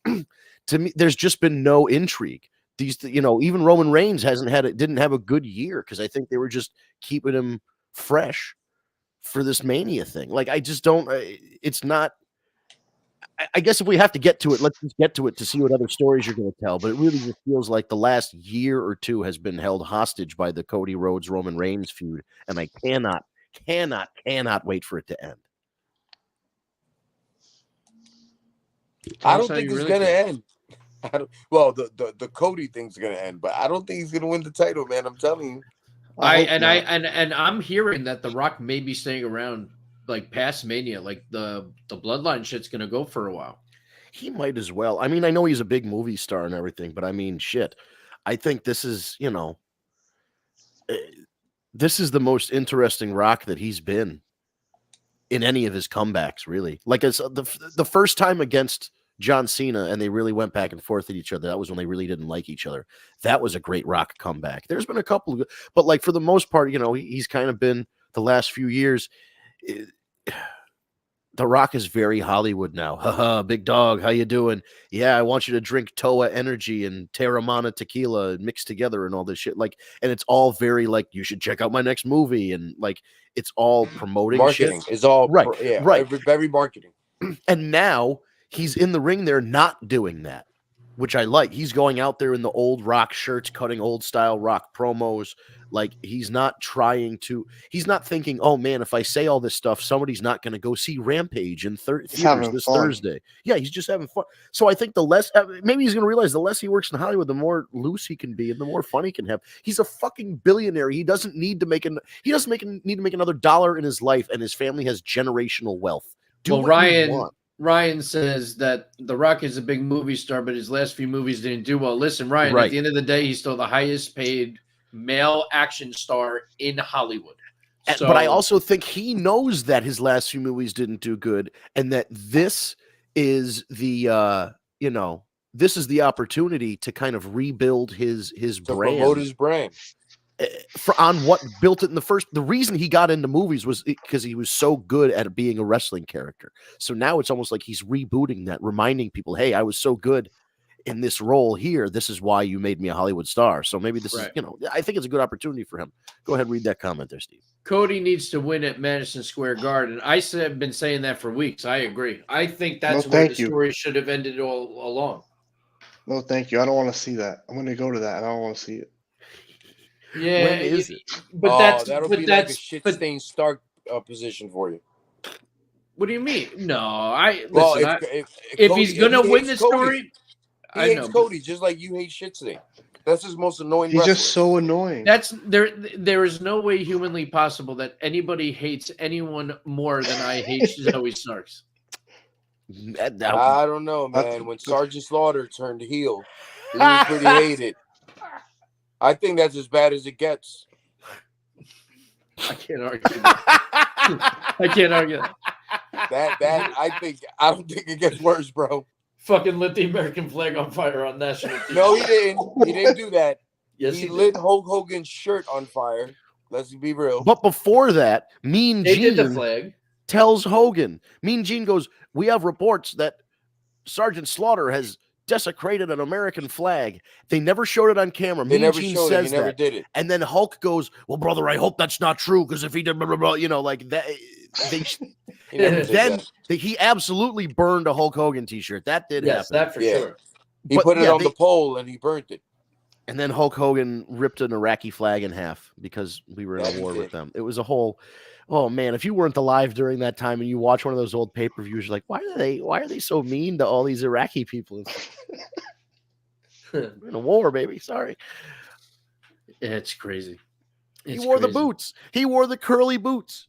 to me, there's just been no intrigue. These, even Roman Reigns didn't have a good year because I think they were just keeping him fresh for this Mania thing. Like, I just don't, it's not, I guess if we have to get to it, let's just get to it to see what other stories you're going to tell. But it really just feels like the last year or two has been held hostage by the Cody Rhodes Roman Reigns feud, and I cannot wait for it to end. I don't think it's going to end. The Cody thing's going to end, but I don't think he's going to win the title, man. I'm telling you. I'm hearing that The Rock may be staying around like past Mania, like the bloodline shit's gonna go for a while. He might as well. I mean, I know he's a big movie star and everything, but I mean, shit. I think this is, this is the most interesting Rock that he's been in any of his comebacks, really. Like it's the first time against John Cena, and they really went back and forth at each other. That was when they really didn't like each other. That was a great Rock comeback. There's been a couple, but like for the most part, he's kind of been the last few years. The Rock is very Hollywood now. Haha, big dog, how you doing? Yeah, I want you to drink Toa Energy and Terramana Tequila mixed together and all this shit. Like, and it's all very like, you should check out my next movie, and like it's all promoting marketing. Shit. It's all right, right. Very marketing. And now he's in the ring there, not doing that, which I like. He's going out there in the old Rock shirts, cutting old style Rock promos. Like he's not thinking, oh man, if I say all this stuff, somebody's not going to go see Rampage in theaters this Thursday. Yeah, he's just having fun. So I think maybe he's going to realize the less he works in Hollywood, the more loose he can be and the more fun he can have. He's a fucking billionaire. He doesn't need to make need to make another dollar in his life, and his family has generational wealth. Ryan says that The Rock is a big movie star, but his last few movies didn't do well. Listen, Ryan, At the end of the day, he's still the highest paid male action star in Hollywood. But I also think he knows that his last few movies didn't do good, and that this is the this is the opportunity to kind of rebuild his brand. Promote his brand. On what built it in the reason he got into movies was because he was so good at being a wrestling character. So now it's almost like he's rebooting that, reminding people, hey, I was so good in this role here. This is why you made me a Hollywood star. So maybe this is, I think it's a good opportunity for him. Go ahead, read that comment there, Steve. Cody needs to win at Madison Square Garden. I've been saying that for weeks. I agree. I think that's where the story should have ended all along. No, thank you. I don't want to see that. I'm going to go to that, and I don't want to see it. Yeah, when is it? But that'll be like a shit-stained Stark position for you. What do you mean? No, if he's gonna win the story, he hates Cody just like you hate shit today. That's his most annoying. He's just so annoying. That's there is no way humanly possible that anybody hates anyone more than I hate Zoe Starks. I don't know, man. When Sergeant Slaughter turned heel, he was pretty hated. I think that's as bad as it gets. I can't argue that. I can't argue that. I don't think it gets worse, bro. Fucking lit the American flag on fire on national TV. No, he didn't. He didn't do that. Yes, he lit Hulk Hogan's shirt on fire. Let's be real. But before that, Mean Gene did the flag. Tells Hogan. Mean Gene goes, "We have reports that Sergeant Slaughter has desecrated an American flag." They never showed it on camera. They Mean never Gene showed says it. He never that. did it. And then Hulk goes, "Well, brother, I hope that's not true, because if he did, blah, blah, blah," you know, like that. He absolutely burned a Hulk Hogan T-shirt. That did happen. That for sure. He put it on the pole and he burnt it. And then Hulk Hogan ripped an Iraqi flag in half because we were in a war with them. It was a whole. Oh man, if you weren't alive during that time and you watch one of those old pay-per-views, you're like, why are they so mean to all these Iraqi people? We're in a war, baby. Sorry. It's crazy. He wore the boots. He wore the curly boots.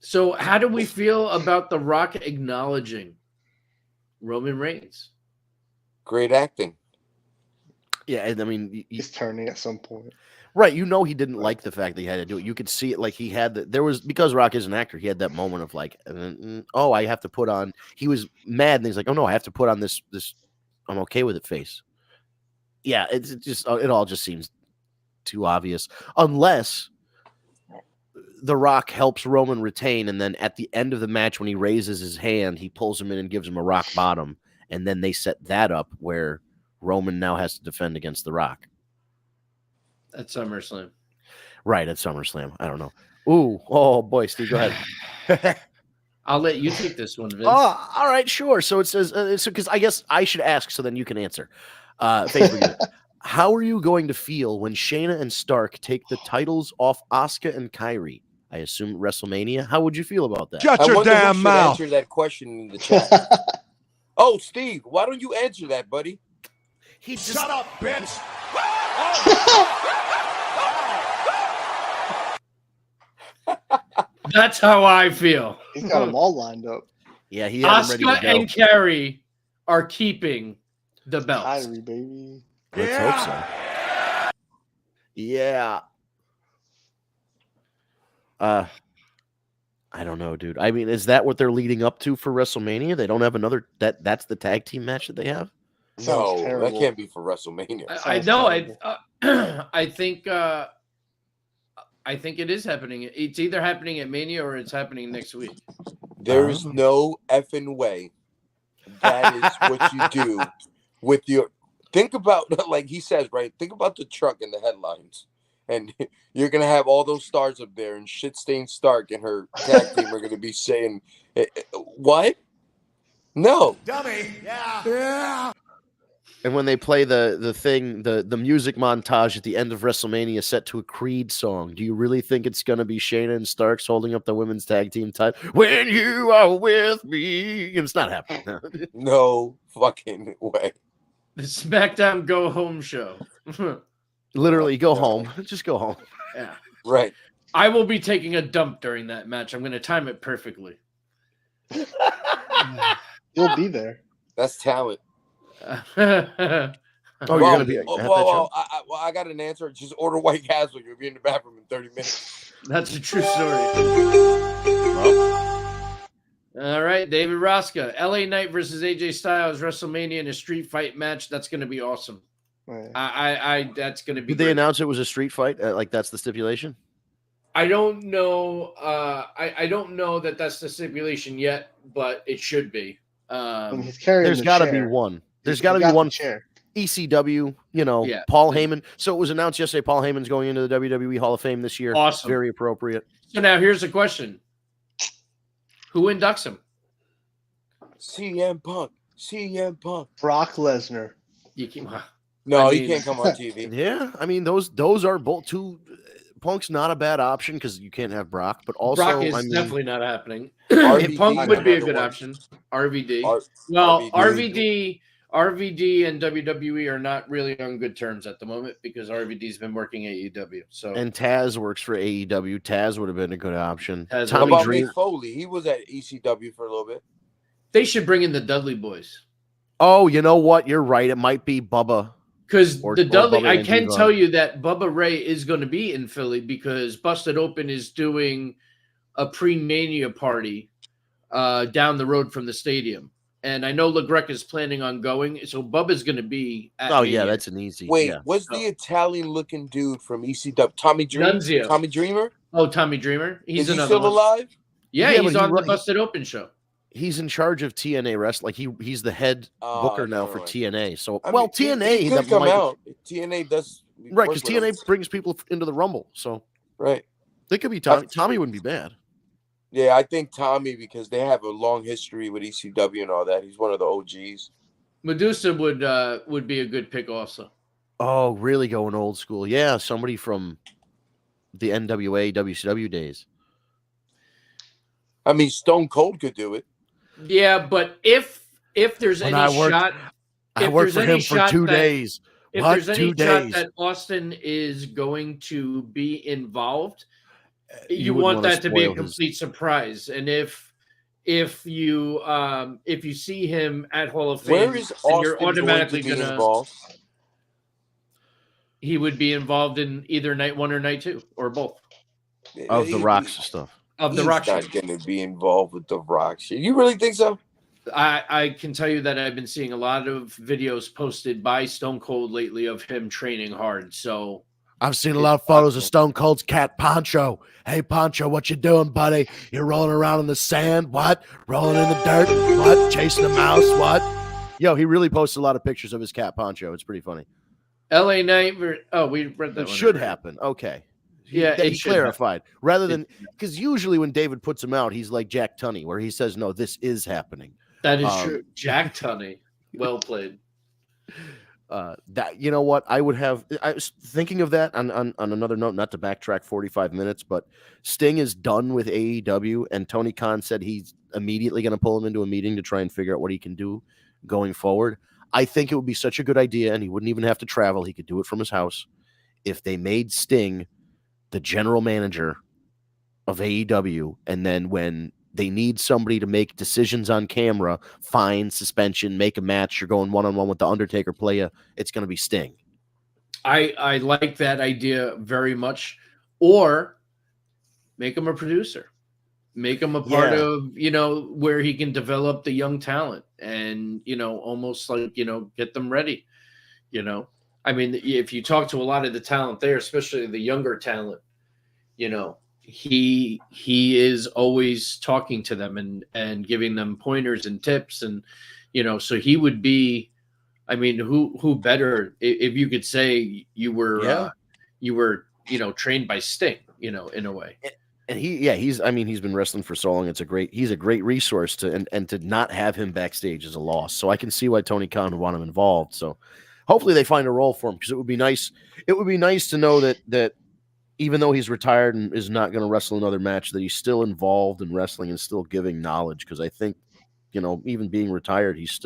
So how do we feel about The Rock acknowledging Roman Reigns? Great acting. Yeah, and I mean, he's turning at some point. Right, he didn't like the fact that he had to do it. You could see it, like he had because Rock is an actor, he had that moment of like, oh, I have to put on. He was mad, and he's like, oh no, I have to put on this. I'm okay with it face. Yeah, it all just seems too obvious, unless The Rock helps Roman retain, and then at the end of the match, when he raises his hand, he pulls him in and gives him a rock bottom, and then they set that up where Roman now has to defend against The Rock. At SummerSlam. Right, at SummerSlam. I don't know. Oh boy, Steve, go ahead. I'll let you take this one, Vince. Oh, all right, sure. So it says, because I guess I should ask, so then you can answer. Facebook, how are you going to feel when Shayna and Stark take the titles off Asuka and Kairi? I assume WrestleMania. How would you feel about that? Shut your damn mouth. Answer that question in the chat. Oh, Steve, why don't you answer that, buddy? Shut up, bitch. That's how I feel. He's got them all lined up. Yeah, he had them ready to Asuka go. and Kairi are keeping the belts. Kairi, baby. Let's hope so. Yeah. I don't know, dude. I mean, is that what they're leading up to for WrestleMania? They don't have another that's the tag team match that they have? No, that can't be for WrestleMania. I know. I think it is happening. It's either happening at Mania or it's happening next week. There is no effing way that is what you do with your. Think about, like he says, right? Think about the truck and the headlines. And you're going to have all those stars up there, and Shit-Stained Stark and her tag team are going to be saying, what? No. Dummy. Yeah. And when they play the music montage at the end of WrestleMania set to a Creed song, do you really think it's going to be Shayna and Starks holding up the women's tag team title? When you are with me. It's not happening. No fucking way. The SmackDown Go Home show. Literally, go home. Just go home. Yeah. Right. I will be taking a dump during that match. I'm going to time it perfectly. You'll be there. That's talent. You're gonna be. I got an answer. Just order White Castle. You'll be in the bathroom in 30 minutes. That's a true story. All right, David Rosca, LA Knight versus AJ Styles, WrestleMania in a street fight match. That's going to be awesome. Right. That's going to be. Did they announce it was a street fight? Like that's the stipulation? I don't know. I don't know that that's the stipulation yet, but it should be. He's carrying. There's got to be one. There's got to be one chair. ECW, Yeah. Paul Heyman. So it was announced yesterday Paul Heyman's going into the WWE Hall of Fame this year. Awesome. Very appropriate. So now here's the question. Who inducts him? CM Punk. Brock Lesnar. He can't come on TV. Yeah, I mean those are both two. Punk's not a bad option because you can't have Brock, but also Brock is definitely not happening. RVD Punk would be a good one. option. RVD. RVD. RVD and WWE are not really on good terms at the moment because RVD's been working AEW. So and Taz works for AEW. Taz would have been a good option. Taz How Tommy about Dreamer. Mick Foley? He was at ECW for a little bit. They should bring in the Dudley Boys. Oh, you know what? You're right. It might be Bubba. Because the Dudley, I can Devon. tell you that Bubba Ray is going to be in Philly because Busted Open is doing a pre-Mania party down the road from the stadium. And I know LaGreca is planning on going, so Bubba's going to be at Oh, Mania. yeah, that's an easy. Wait, yeah. what's the Italian-looking dude from ECW? Tommy Dreamer? Nunzio. Tommy Dreamer? Oh, Tommy Dreamer? He's Is he another still one. alive? Yeah, Yeah, he's but on the Busted Open show. He's in charge of TNA Wrestling. Like he's the head booker now for TNA. So I mean, TNA he could come out. TNA does right because TNA brings people into the Rumble. So right, they could be Tommy. Tommy wouldn't be bad. Yeah, I think Tommy because they have a long history with ECW and all that. He's one of the OGs. Medusa would be a good pick also. Oh, really going old school? Yeah, somebody from the NWA WCW days. I mean, Stone Cold could do it. Yeah, but if there's any shot, I worked for him for 2 days. If there's any shot that Austin is going to be involved, you want that to be a complete surprise. And if you see him at Hall of Fame, where is Austin you're automatically going to be gonna involved? He would be involved in either night 1 or night 2 or both of the Rocks stuff. Of the Rock. He's not going to be involved with the Rock shit. You really think so? I can tell you that I've been seeing a lot of videos posted by Stone Cold lately of him training hard. So I've seen a lot of photos of Stone Cold's cat Poncho. Hey Poncho, what you doing, buddy? You're rolling around in the sand? What? Rolling in the dirt? What? Chasing a mouse? What? Yo, he really posted a lot of pictures of his cat Poncho. It's pretty funny. LA Knight. Oh, we read that. It should happen. Okay. Yeah, he clarified rather than because usually when David puts him out, he's like Jack Tunney, where he says, "No, this is happening." That is true. Jack Tunney, well played. That you know what I was thinking of that on another note, not to backtrack 45 minutes, but Sting is done with AEW, and Tony Khan said he's immediately going to pull him into a meeting to try and figure out what he can do going forward. I think it would be such a good idea, and he wouldn't even have to travel; he could do it from his house if they made Sting the general manager of AEW, and then when they need somebody to make decisions on camera, fine, suspension, make a match, you're going one-on-one with the Undertaker player, it's going to be Sting. I like that idea very much. Or make him a producer. Make him a part of, where he can develop the young talent and, almost like, get them ready, I mean, if you talk to a lot of the talent there, especially the younger talent, he is always talking to them and giving them pointers and tips. And, so he would be, I mean, who better if you could say you were, trained by Sting, in a way. And he's been wrestling for so long. He's a great resource and to not have him backstage is a loss. So I can see why Tony Khan would want him involved. So hopefully they find a role for him because it would be nice. It would be nice to know that even though he's retired and is not going to wrestle another match, that he's still involved in wrestling and still giving knowledge. Because I think, even being retired, he's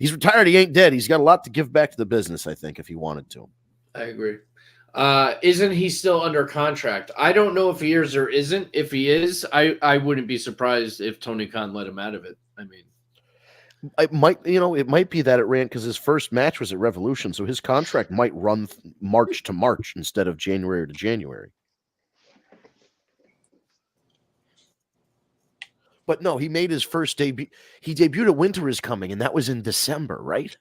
retired. He ain't dead. He's got a lot to give back to the business, I think, if he wanted to. I agree. Isn't he still under contract? I don't know if he is or isn't. If he is, I wouldn't be surprised if Tony Khan let him out of it. I mean, it might be that it ran because his first match was at Revolution, so his contract might run March to March instead of January to January. But no, he made his first debut. He debuted at Winter Is Coming, and that was in December, right?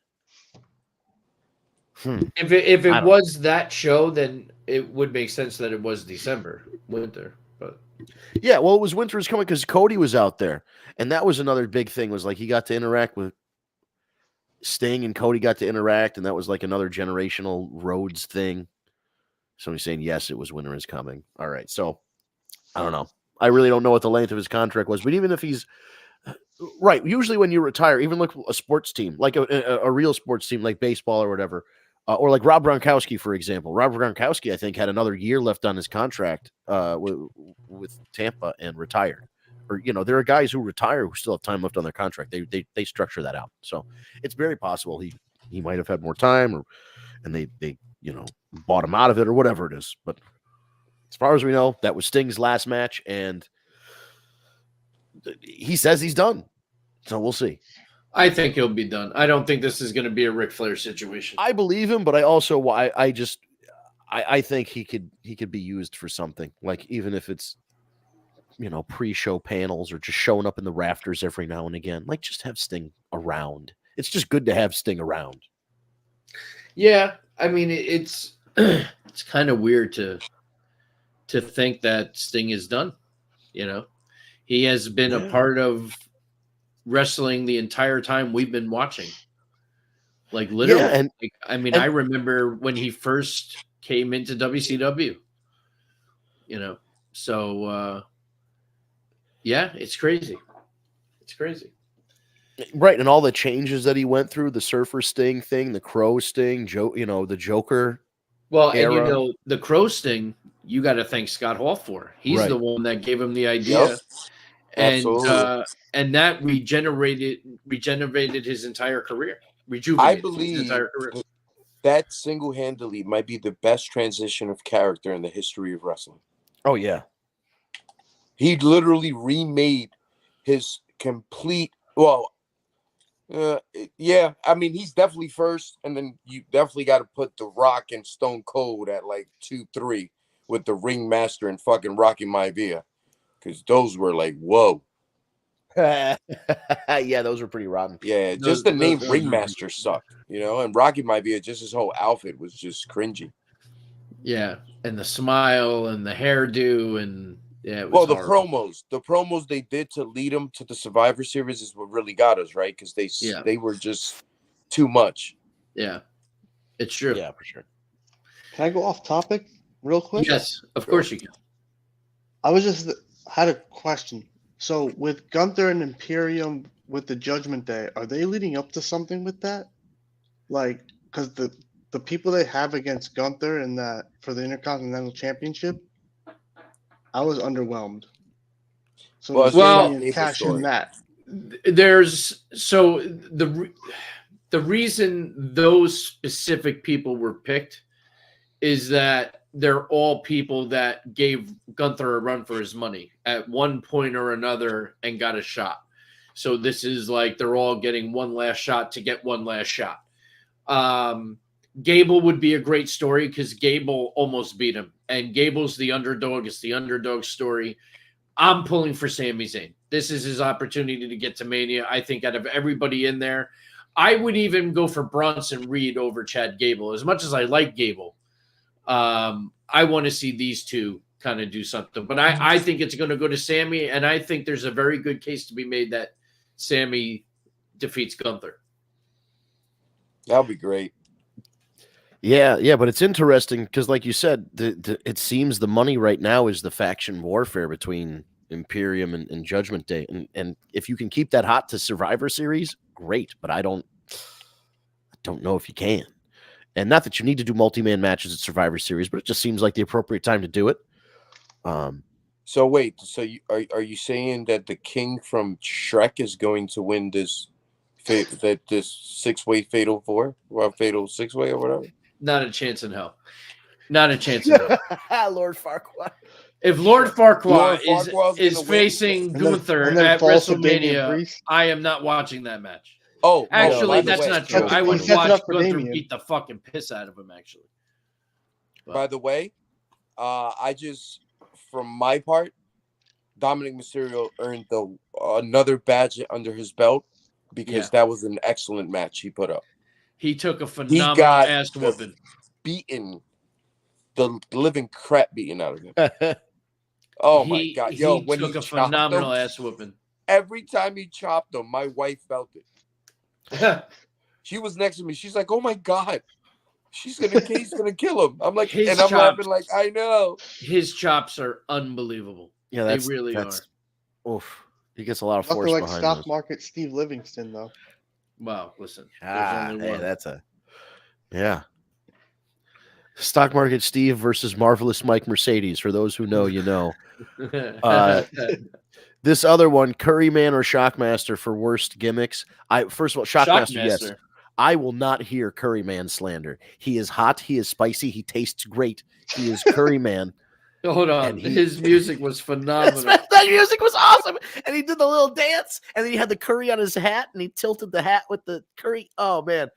If it was that show, then it would make sense that it was December, winter. But yeah, well, it was Winter Is Coming because Cody was out there, and that was another big thing. Was like he got to interact with Sting, and Cody got to interact, and that was like another generational Rhodes thing. Somebody's saying yes, it was Winter Is Coming. All right, so I don't know. I really don't know what the length of his contract was, but even if he's right, usually when you retire, even like a sports team, like a real sports team, like baseball or whatever. Or like Rob Gronkowski, for example. Rob Gronkowski, I think, had another year left on his contract with Tampa and retired. Or, there are guys who retire who still have time left on their contract. They structure that out. So it's very possible he might have had more time and they bought him out of it or whatever it is. But as far as we know, that was Sting's last match. And he says he's done. So we'll see. I think he'll be done. I don't think this is going to be a Ric Flair situation. I believe him, but I also I think he could be used for something, like even if it's pre-show panels or just showing up in the rafters every now and again. Like, just have Sting around. It's just good to have Sting around. Yeah, I mean, it's it's kind of weird to think that Sting is done. He has been a part of wrestling the entire time we've been watching. Like, literally. I remember when he first came into WCW. So yeah, it's crazy. It's crazy. Right, and all the changes that he went through, the Surfer Sting thing, the Crow Sting, the Joker. Well, era. and the Crow Sting, you got to thank Scott Hall for. He's the one that gave him the idea. Yep. And that regenerated his entire career. I believe that single-handedly might be the best transition of character in the history of wrestling. Oh, yeah. He literally remade his complete. Yeah. I mean, he's definitely first, and then you definitely got to put The Rock and Stone Cold at like 2-3 with the Ringmaster and fucking Rocky Maivia, because those were like, whoa. Yeah, those were pretty rotten. Yeah, just the name Ringmaster sucked, and Rocky Maivia, just his whole outfit was just cringy. Yeah, and the smile and the hairdo and the promos they did to lead him to the Survivor Series is what really got us, right? Because they were just too much. Yeah, it's true. Yeah, for sure. Can I go off topic real quick? Yes, of course you can. I had a question. So with Gunther and Imperium with the Judgment Day, are they leading up to something with that? Like, because the people they have against Gunther and that for the Intercontinental Championship, I was underwhelmed. So cash in that. There's the reason those specific people were picked is that they're all people that gave Gunther a run for his money at one point or another and got a shot. So this is like they're all getting one last shot to get one last shot. Gable would be a great story because Gable almost beat him. And Gable's the underdog. It's the underdog story. I'm pulling for Sami Zayn. This is his opportunity to get to Mania. I think out of everybody in there, I would even go for Bronson Reed over Chad Gable. As much as I like Gable, I want to see these two kind of do something. But I think it's going to go to Sami, and I think there's a very good case to be made that Sami defeats Gunther. That would be great. Yeah, but it's interesting because, like you said, it seems the money right now is the faction warfare between Imperium and Judgment Day, and if you can keep that hot to Survivor Series, great. But I don't know if you can, and not that you need to do multi-man matches at Survivor Series, but it just seems like the appropriate time to do it. So wait, are you saying that the king from Shrek is going to win this six-way fatal four or fatal six-way or whatever? Not a chance in hell. Not a chance in hell. Lord Farquaad. If Lord Farquaad is facing Gunther at WrestleMania, I am not watching that match. Oh, actually, that's not true. I would watch Gunther beat the fucking piss out of him, actually. But. By the way, from my part, Dominic Mysterio earned another badge under his belt because that was an excellent match he put up. He took a phenomenal ass whooping. The living crap beaten out of him. Oh my God. Yo, when he took a phenomenal ass whooping. Every time he chopped him, my wife felt it. She was next to me. She's like, oh my God. He's gonna kill him. I'm like, I'm laughing like, I know. His chops are unbelievable. Yeah, they really are. Oof. He gets a lot of force like behind stock market Steve Livingston, though. Wow, listen. Stock market Steve versus Marvelous Mike Mercedes. For those who know, you know. This other one, Curryman or Shockmaster for worst gimmicks. First of all, Shockmaster, yes. I will not hear Curryman slander. He is hot. He is spicy. He tastes great. He is Curryman. Hold on. His music was phenomenal. That music was awesome. And he did the little dance, and then he had the curry on his hat, and he tilted the hat with the curry. Oh, man.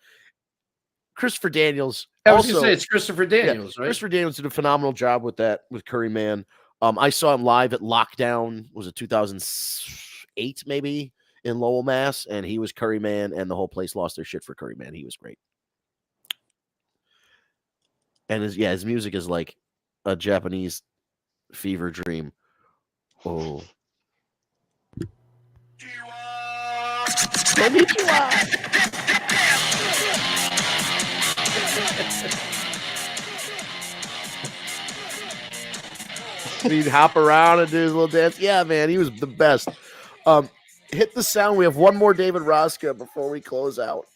Christopher Daniels. I was going to say, it's Christopher Daniels, right? Christopher Daniels did a phenomenal job with that, with Curry Man. I saw him live at Lockdown, was it 2008 maybe, in Lowell, Mass, and he was Curry Man, and the whole place lost their shit for Curry Man. He was great. And his music is like a Japanese fever dream. Oh. Konnichiwa. He'd hop around and do his little dance. Yeah, man, he was the best. Hit the sound. We have one more David Rosca before we close out.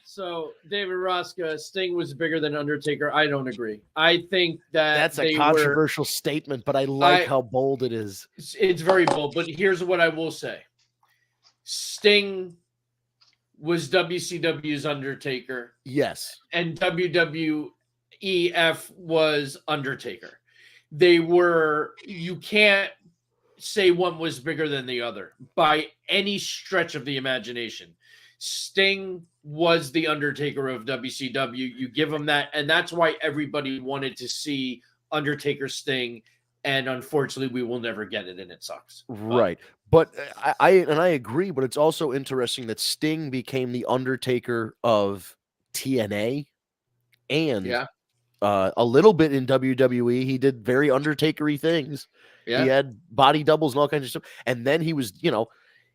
So, David Rosca, Sting was bigger than Undertaker. I don't agree. I think that's a controversial statement, but I like how bold it is. It's very bold, but here's what I will say. Sting was WCW's Undertaker. Yes. And WWEF was Undertaker. They were, you can't say one was bigger than the other by any stretch of the imagination. Sting was the Undertaker of WCW. You give him that, and that's why everybody wanted to see Undertaker Sting, and unfortunately we will never get it, and it sucks. Right. But I agree, but it's also interesting that Sting became the Undertaker of TNA and a little bit in WWE. He did very Undertaker-y things. Yeah. He had body doubles and all kinds of stuff. And then he was,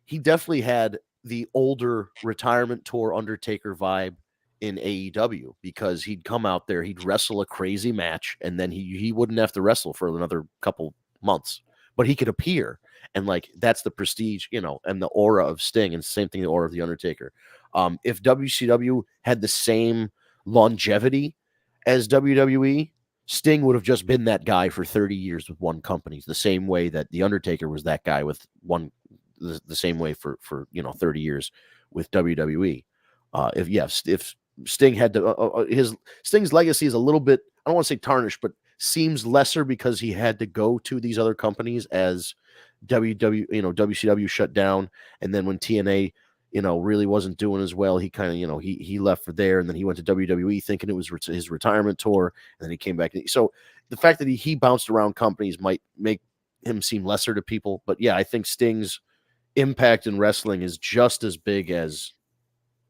he definitely had the older retirement tour Undertaker vibe in AEW, because he'd come out there, he'd wrestle a crazy match, and then he wouldn't have to wrestle for another couple months, but he could appear. And that's the prestige, and the aura of Sting, and same thing, the aura of the Undertaker. If WCW had the same longevity as WWE, Sting would have just been that guy for 30 years with one company, the same way that the Undertaker was that guy with the same way for 30 years with WWE. If Sting had to, Sting's legacy is a little bit, I don't want to say tarnished, but seems lesser because he had to go to these other companies as WCW shut down, and then when TNA really wasn't doing as well, he kind of he left for there, and then he went to WWE thinking it was his retirement tour, and then he came back. So the fact that he bounced around companies might make him seem lesser to people, but yeah, I think Sting's impact in wrestling is just as big as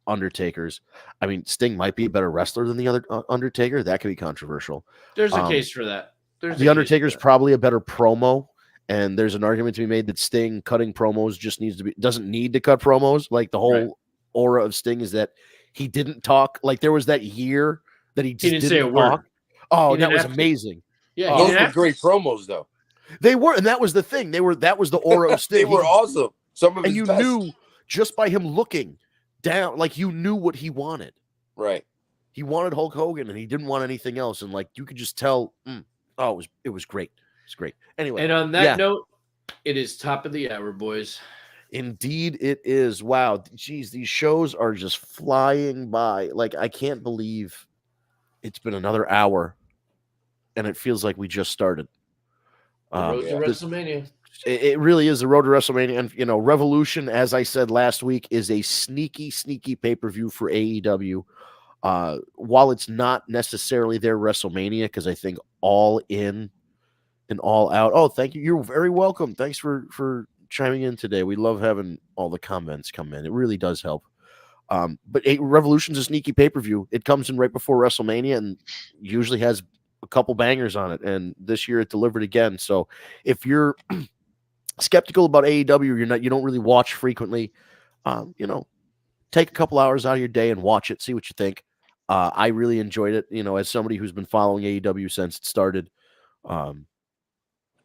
Undertaker's. I mean, Sting might be a better wrestler than the other Undertaker. That could be controversial. There's a case for that. The Undertaker's probably a better promo, and there's an argument to be made that Sting cutting promos doesn't need to cut promos. Like, the whole aura of Sting is that he didn't talk. Like, there was that year that he just didn't say a word. Oh, that was amazing. Yeah, those were great promos, though. They were, and that was the thing. That was the aura of Sting. They were awesome. Some of his and you best. knew just by him looking down, you knew what he wanted. Right. He wanted Hulk Hogan, and he didn't want anything else. And you could just tell. It was great. It's great. Anyway, and on that note, it is top of the hour, boys. Indeed, it is. Wow, geez, these shows are just flying by. I can't believe it's been another hour, and it feels like we just started. The road to WrestleMania. It really is the road to WrestleMania. And, Revolution, as I said last week, is a sneaky pay-per-view for AEW. While it's not necessarily their WrestleMania, because I think All In and All Out. Oh, thank you. You're very welcome. Thanks for chiming in today. We love having all the comments come in. It really does help. But Revolution's a sneaky pay-per-view. It comes in right before WrestleMania and usually has a couple bangers on it. And this year it delivered again. So if you're skeptical about AEW, you don't really watch frequently, take a couple hours out of your day and watch it, see what you think. I really enjoyed it, as somebody who's been following AEW since it started.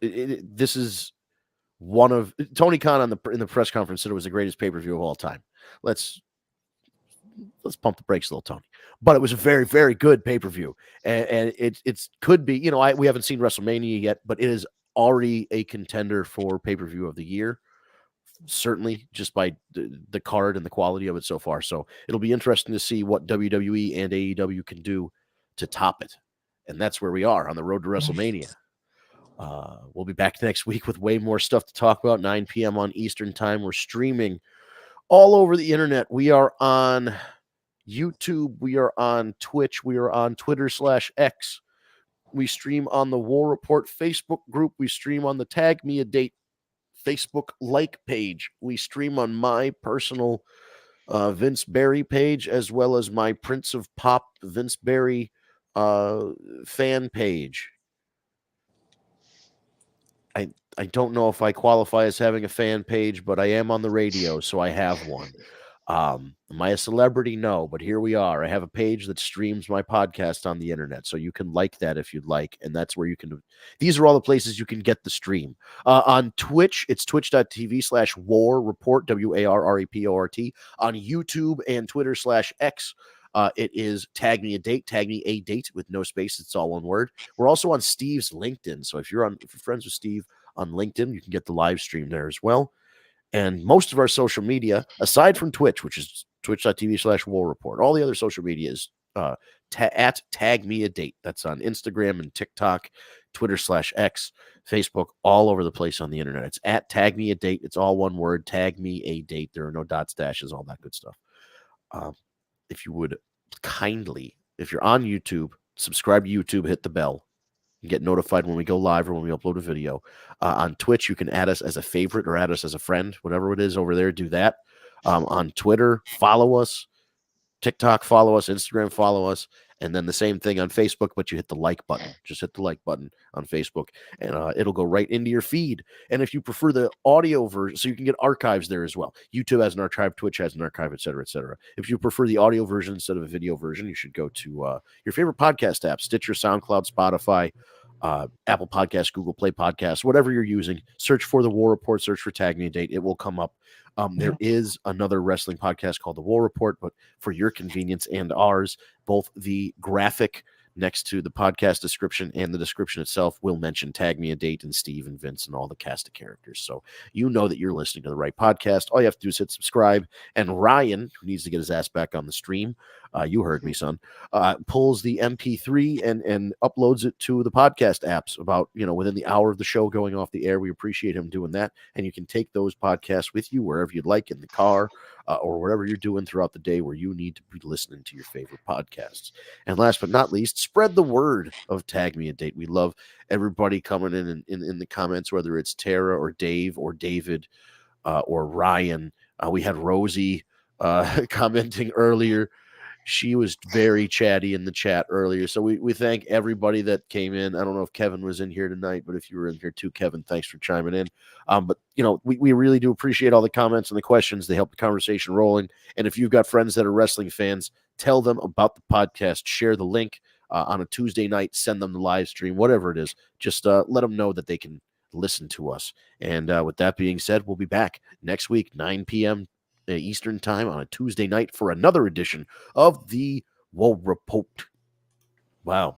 This is one of Tony Khan in the press conference said it was the greatest pay-per-view of all time. Let's pump the brakes a little, Tony. But it was a very, very good pay-per-view, and it could be. We haven't seen WrestleMania yet, but it is already a contender for pay-per-view of the year, certainly just by the card and the quality of it so far. So it'll be interesting to see what WWE and AEW can do to top it. And that's where we are on the road to WrestleMania. We'll be back next week with way more stuff to talk about. 9 p.m. on Eastern Time. We're streaming all over the internet. We are on YouTube. We are on Twitch. We are on Twitter/X. We stream on the War Report Facebook group. We stream on the Tag Me a Date Facebook like page. We stream on my personal Vince Barry page, as well as my Prince of Pop Vince Barry fan page. I don't know if I qualify as having a fan page, but I am on the radio, so I have one. Am I a celebrity? No, but here we are. I have a page that streams my podcast on the internet, so you can like that if you'd like, and that's where you can. These are all the places you can get the stream. On Twitch, it's twitch.tv/War Report, WARREPORT. On YouTube and Twitter/X, it is Tag Me a Date with no space. It's all one word. We're also on Steve's LinkedIn, so if you're friends with Steve on LinkedIn, you can get the live stream there as well. And most of our social media, aside from Twitch, which is twitch.tv/War Report, all the other social media is at Tag Me a Date. That's on Instagram and TikTok, Twitter/X, Facebook, all over the place on the internet. It's at Tag Me a Date. It's all one word, Tag Me a Date. There are no dots, dashes, all that good stuff. If you would kindly, if you're on YouTube, subscribe to YouTube, hit the bell. You get notified when we go live or when we upload a video. On Twitch, you can add us as a favorite or add us as a friend, whatever it is over there, do that. On Twitter, follow us. TikTok, follow us. Instagram, follow us. And then the same thing on Facebook, but you hit the like button. Just hit the like button on Facebook, and it'll go right into your feed. And if you prefer the audio version, so you can get archives there as well. YouTube has an archive, Twitch has an archive, et cetera, et cetera. If you prefer the audio version instead of a video version, you should go to your favorite podcast app, Stitcher, SoundCloud, Spotify, Apple Podcasts, Google Play Podcasts, whatever you're using. Search for the War Report, search for Tag Me a Date. It will come up. There is another wrestling podcast called The War Report, but for your convenience and ours, both the graphic next to the podcast description and the description itself will mention Tag Me a Date and Steve and Vince and all the cast of characters. So you know that you're listening to the right podcast. All you have to do is hit subscribe. And Ryan, who needs to get his ass back on the stream, you heard me, son, pulls the MP3 and uploads it to the podcast apps about, within the hour of the show going off the air. We appreciate him doing that. And you can take those podcasts with you wherever you'd like, in the car or whatever you're doing throughout the day where you need to be listening to your favorite podcasts. And last but not least, spread the word of Tag Me a Date. We love everybody coming in the comments, whether it's Tara or Dave or David or Ryan. We had Rosie commenting earlier. She was very chatty in the chat earlier. So we thank everybody that came in. I don't know if Kevin was in here tonight, but if you were in here too, Kevin, thanks for chiming in. But, we really do appreciate all the comments and the questions. They help the conversation rolling. And if you've got friends that are wrestling fans, tell them about the podcast. Share the link on a Tuesday night. Send them the live stream, whatever it is. Just let them know that they can listen to us. And with that being said, we'll be back next week, 9 p.m. Eastern Time on a Tuesday night for another edition of the War Report. Wow.